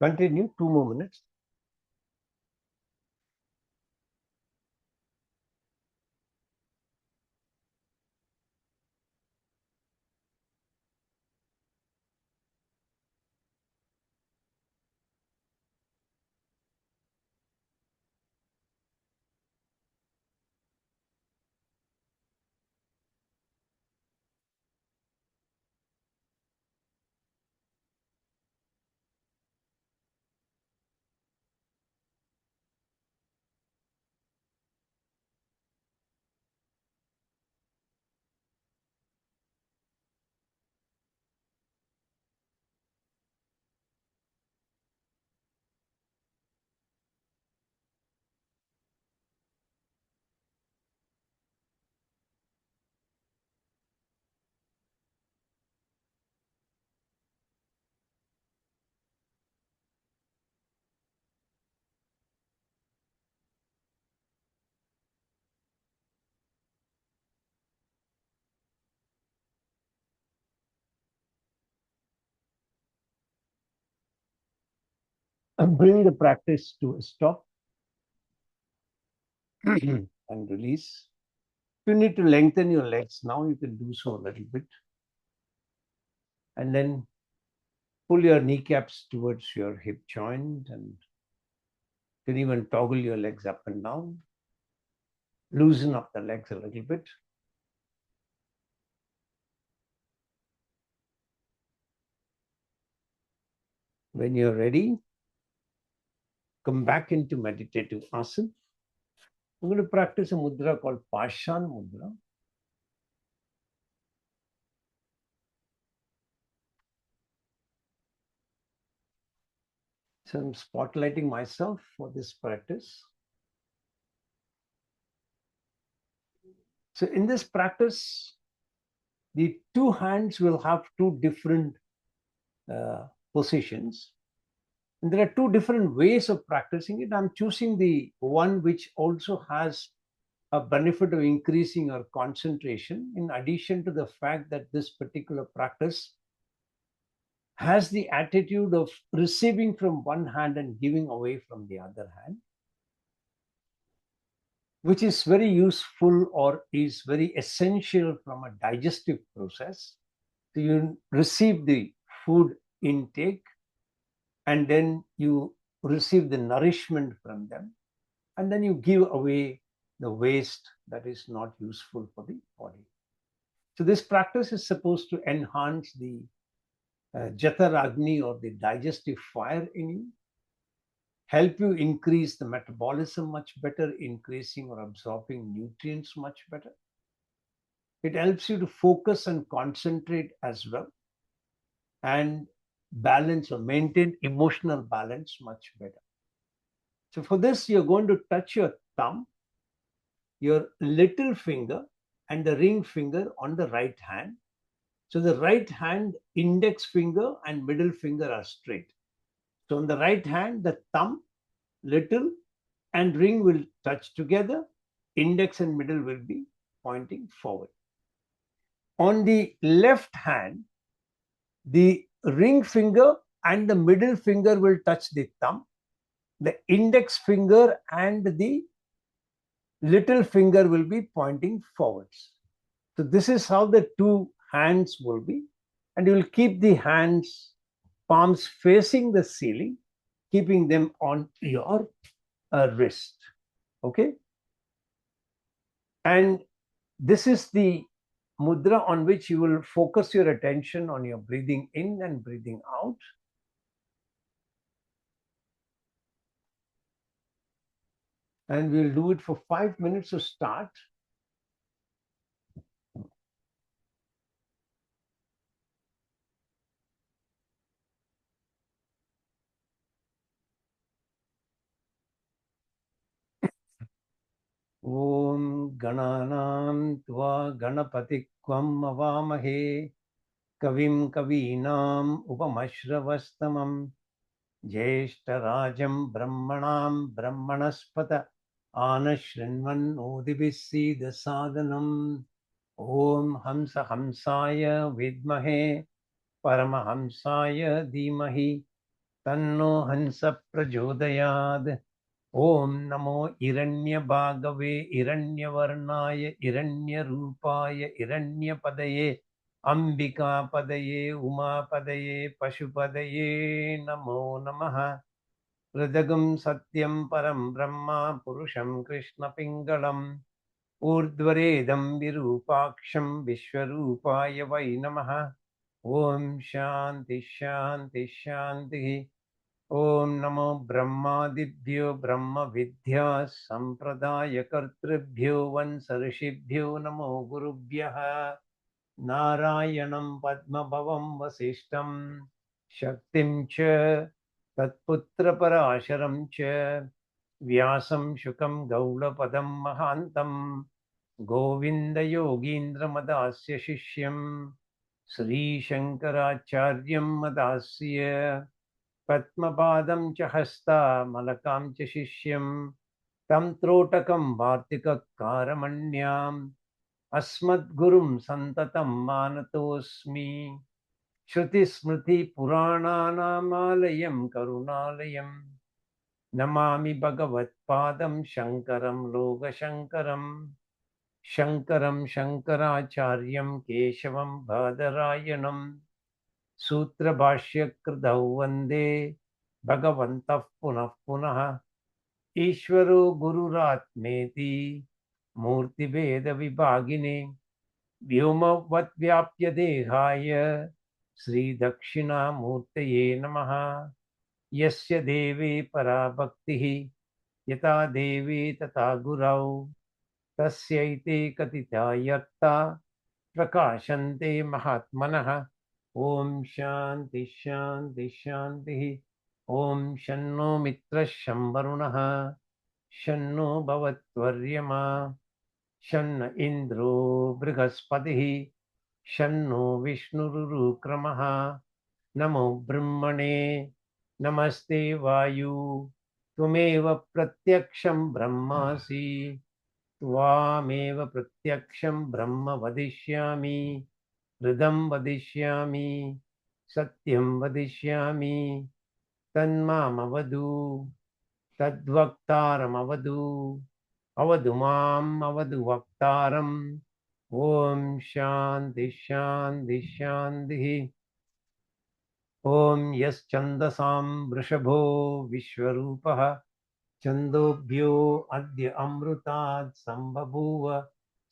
Continue 2 more minutes. And bring the practice to a stop and release. If you need to lengthen your legs now, you can do so a little bit. And then pull your kneecaps towards your hip joint, and you can even toggle your legs up and down. Loosen up the legs a little bit. When you're ready, come back into meditative asana. I'm going to practice a mudra called Pashan Mudra. So I'm spotlighting myself for this practice. So in this practice, the two hands will have two different positions. And there are two different ways of practicing it. I'm choosing the one which also has a benefit of increasing your concentration, in addition to the fact that this particular practice has the attitude of receiving from one hand and giving away from the other hand, which is very useful or is very essential from a digestive process. So you receive the food intake, and then you receive the nourishment from them, and then you give away the waste that is not useful for the body. So this practice is supposed to enhance the Jataragni, or the digestive fire in you, help you increase the metabolism much better, increasing or absorbing nutrients much better. It helps you to focus and concentrate as well, and balance or maintain emotional balance much better. So for this, you're going to touch your thumb, your little finger, and the ring finger on the right hand. So the right hand index finger and middle finger are straight. So on the right hand, the thumb, little, and ring will touch together. Index and middle will be pointing forward. On the left hand, the ring finger and the middle finger will touch the thumb. The index finger and the little finger will be pointing forwards. So this is how the two hands will be. And you will keep the hands, palms facing the ceiling, keeping them on your wrist. Okay? And this is the mudra on which you will focus your attention on your breathing in and breathing out. And we'll do it for 5 minutes to start. Om Gananam Tva Ganapatikvam Avamahe Kavim Kavinam Upamashravastamam Jeshtarajam Brahmanam Brahmanaspata Anashrinvan Udibhisida Sadhanam Om Hamsa Hamsaya Vidmahe Paramahamsaya Dhimahi तन्नो हंस प्रचोदयात्। ॐ नमो हिरण्यभागवे हिरण्यवर्णाय हिरण्यरूपाय हिरण्यपदये अम्बिकापदये उमापदये पशुपदये नमो नमः। हृदगं सत्यं परं ब्रह्म पुरुषं कृष्णपिङ्गलम् ऊर्ध्वरेदं विरूपाक्षं विश्वरूपाय वै नमः। ॐ शान्ति शान्ति शान्तिः। ॐ नमो ब्रह्मादिभ्यो ब्रह्मविद्या सम्प्रदायकर्तृभ्यो वंश ऋषिभ्यो नमो गुरुभ्यः। नारायणं पद्मभवं वसिष्ठं शक्तिं च तत्पुत्रपराशरं च व्यासं शुकं गौडपदं महान्तं गोविन्दयोगीन्द्रमदास्य शिष्यं श्रीशङ्कराचार्यं मदास्य पद्मपादं च हस्तामलकां च शिष्यं तं त्रोटकं वार्तिककारमण्याम् अस्मद्गुरुं सन्ततं मानतोऽस्मि। श्रुतिस्मृतिपुराणानामालयं करुणालयं नमामि भगवत्पादं शङ्करं लोकशङ्करं। शङ्करं शङ्कराचार्यं केशवं बादरायणं सूत्रभाष्यकृतौ वन्दे भगवन्तः पुनः पुनः। ईश्वरो गुरुरात्मेति मूर्तिभेदविभागिने व्योमवद्व्याप्य देहाय श्रीदक्षिणामूर्तये नमः। यस्य देवे परा भक्तिः यथा देवी तथा गुरौ तस्यैते कथिता यत्ता प्रकाशन्ते महात्मनः। ॐ शान्ति शान्ति शान्तिः। ॐ शन्नो मित्रः शं वरुणः शन्नो भवत्वर्यमा शन्न इन्द्रो बृहस्पतिः शन्नो विष्णुरुक्रमः। नमो ब्रह्मणे नमस्ते वायु त्वमेव प्रत्यक्षं ब्रह्मासि त्वामेव प्रत्यक्षं ब्रह्म वदिष्यामि हृदं वदिष्यामि सत्यं वदिष्यामि तन्मामवतु तद्वक्तारमवतु अवतु माम् अवतु वक्तारम्। ॐ शान्ति शान्ति शान्तिः। ॐ यश्छन्दसां वृषभो विश्वरूपः छन्दोभ्यो अद्य अमृतात् सम्बभूव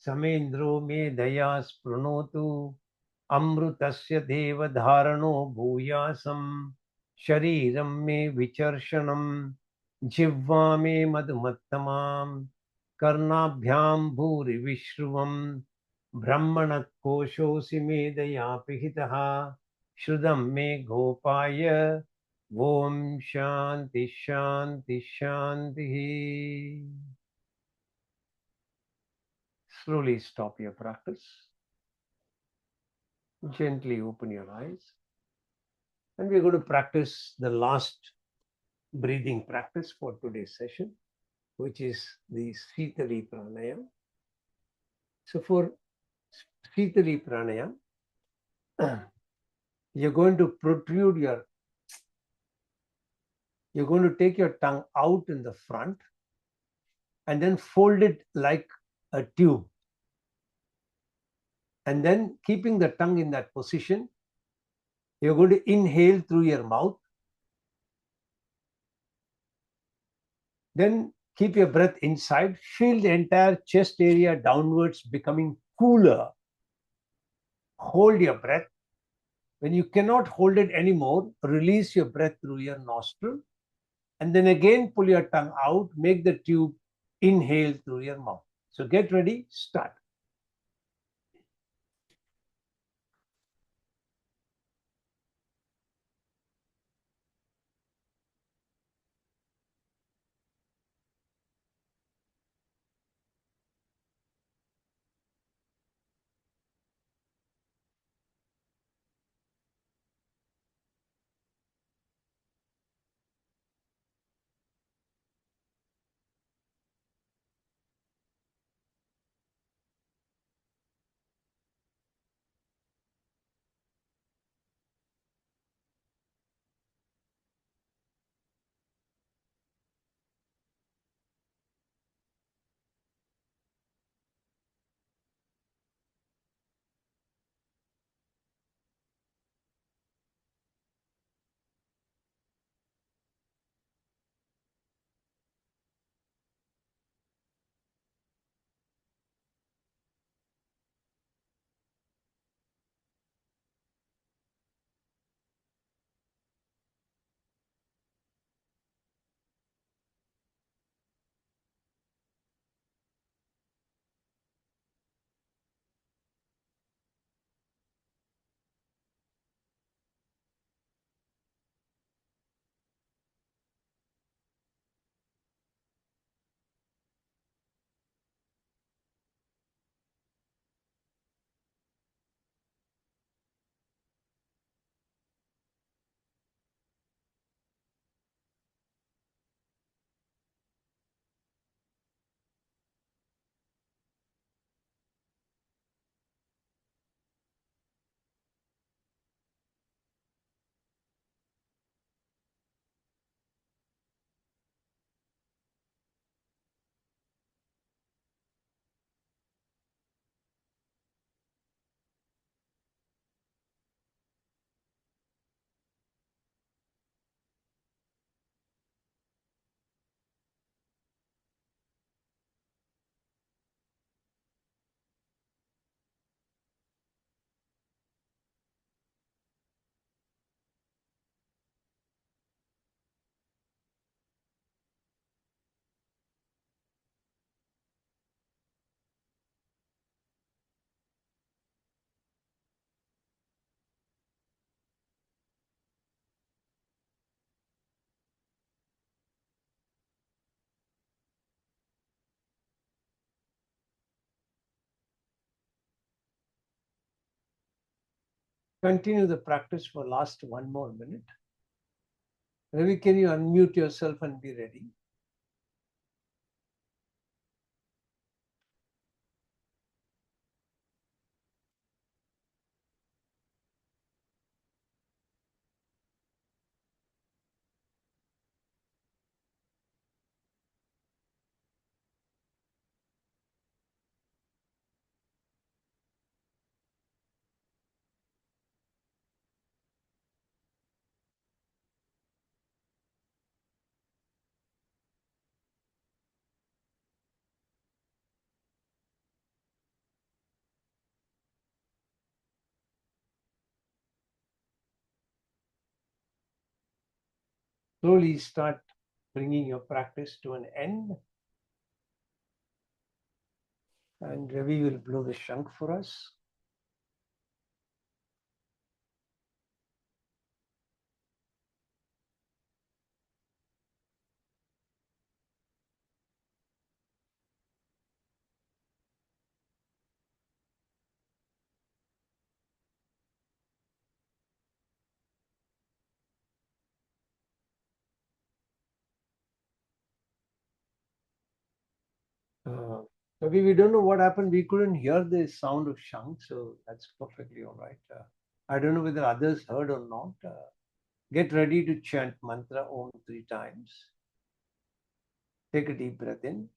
समेन्द्रो मेधया स्पृणोतु अमृतस्य देवधारणो भूयासं शरीरं मे विचर्षणं जिह्वा मे मधुमत्तमां कर्णाभ्यां भूरिविश्रुवं ब्रह्मणः कोशोऽसि मेधया पिहितः श्रुतं मे गोपाय। ॐ शान्ति शान्ति शान्तिः। Slowly stop your practice. Gently open your eyes. And we're going to practice the last breathing practice for today's session, which is the Sitali Pranayam. So for Sitali Pranayam, you're going to you're going to take your tongue out in the front and then fold it like a tube. And then keeping the tongue in that position, you're going to inhale through your mouth. Then keep your breath inside. Feel the entire chest area downwards becoming cooler. Hold your breath. When you cannot hold it anymore, release your breath through your nostril. And then again, pull your tongue out. Make the tube inhale through your mouth. So get ready. Start. continue the practice for last one more minute. Ravi, can you unmute yourself and be ready? Slowly start bringing your practice to an end. And Ravi will blow the shank for us. Ravi, we don't know what happened. We couldn't hear the sound of shank, so that's perfectly all right. I don't know whether others heard or not. Get ready to chant mantra Om 3 times. Take a deep breath in.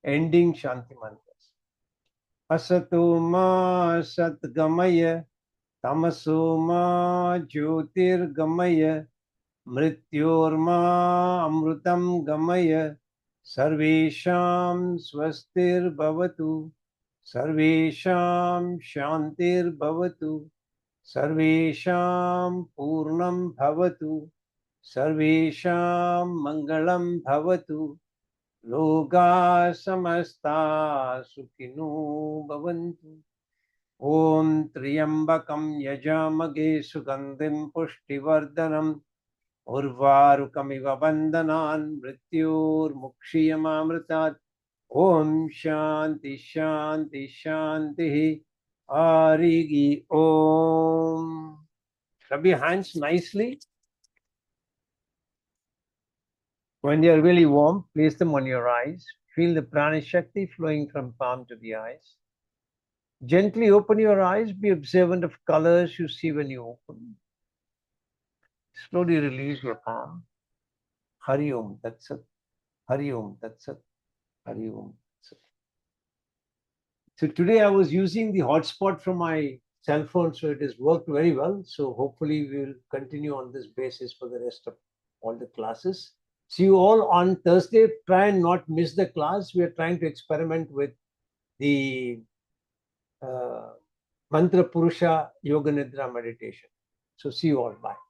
Ending Shanti mantras. Asato ma satgamaya, tamaso ma jyotirgamaya, mrityorma amrutam gamaya, sarvesham swastir bhavatu, sarvesham shantir bhavatu, sarvesham purnam bhavatu, sarvesham mangalam bhavatu. Loka samasta sukhino bhavantu. Om Triyambakam yajamage sugandhim pushtivardhanam urvarukamiva bandhanan mrityor mukshiyamamritat. Om Shanti Shanti Shanti Arigi Om. Rub your hands nicely. When they are really warm, place them on your eyes. Feel the prana shakti flowing from palm to the eyes. Gently open your eyes. Be observant of colors you see when you open. Slowly release your palm. Hari Om, that's it. Hari Om, that's it. Hari Om, that's it. So today I was using the hotspot from my cell phone, so it has worked very well. So hopefully we will continue on this basis for the rest of all the classes. See you all on Thursday. Try and not miss the class. We are trying to experiment with the Mantra Purusha Yoga Nidra meditation. So see you all. Bye.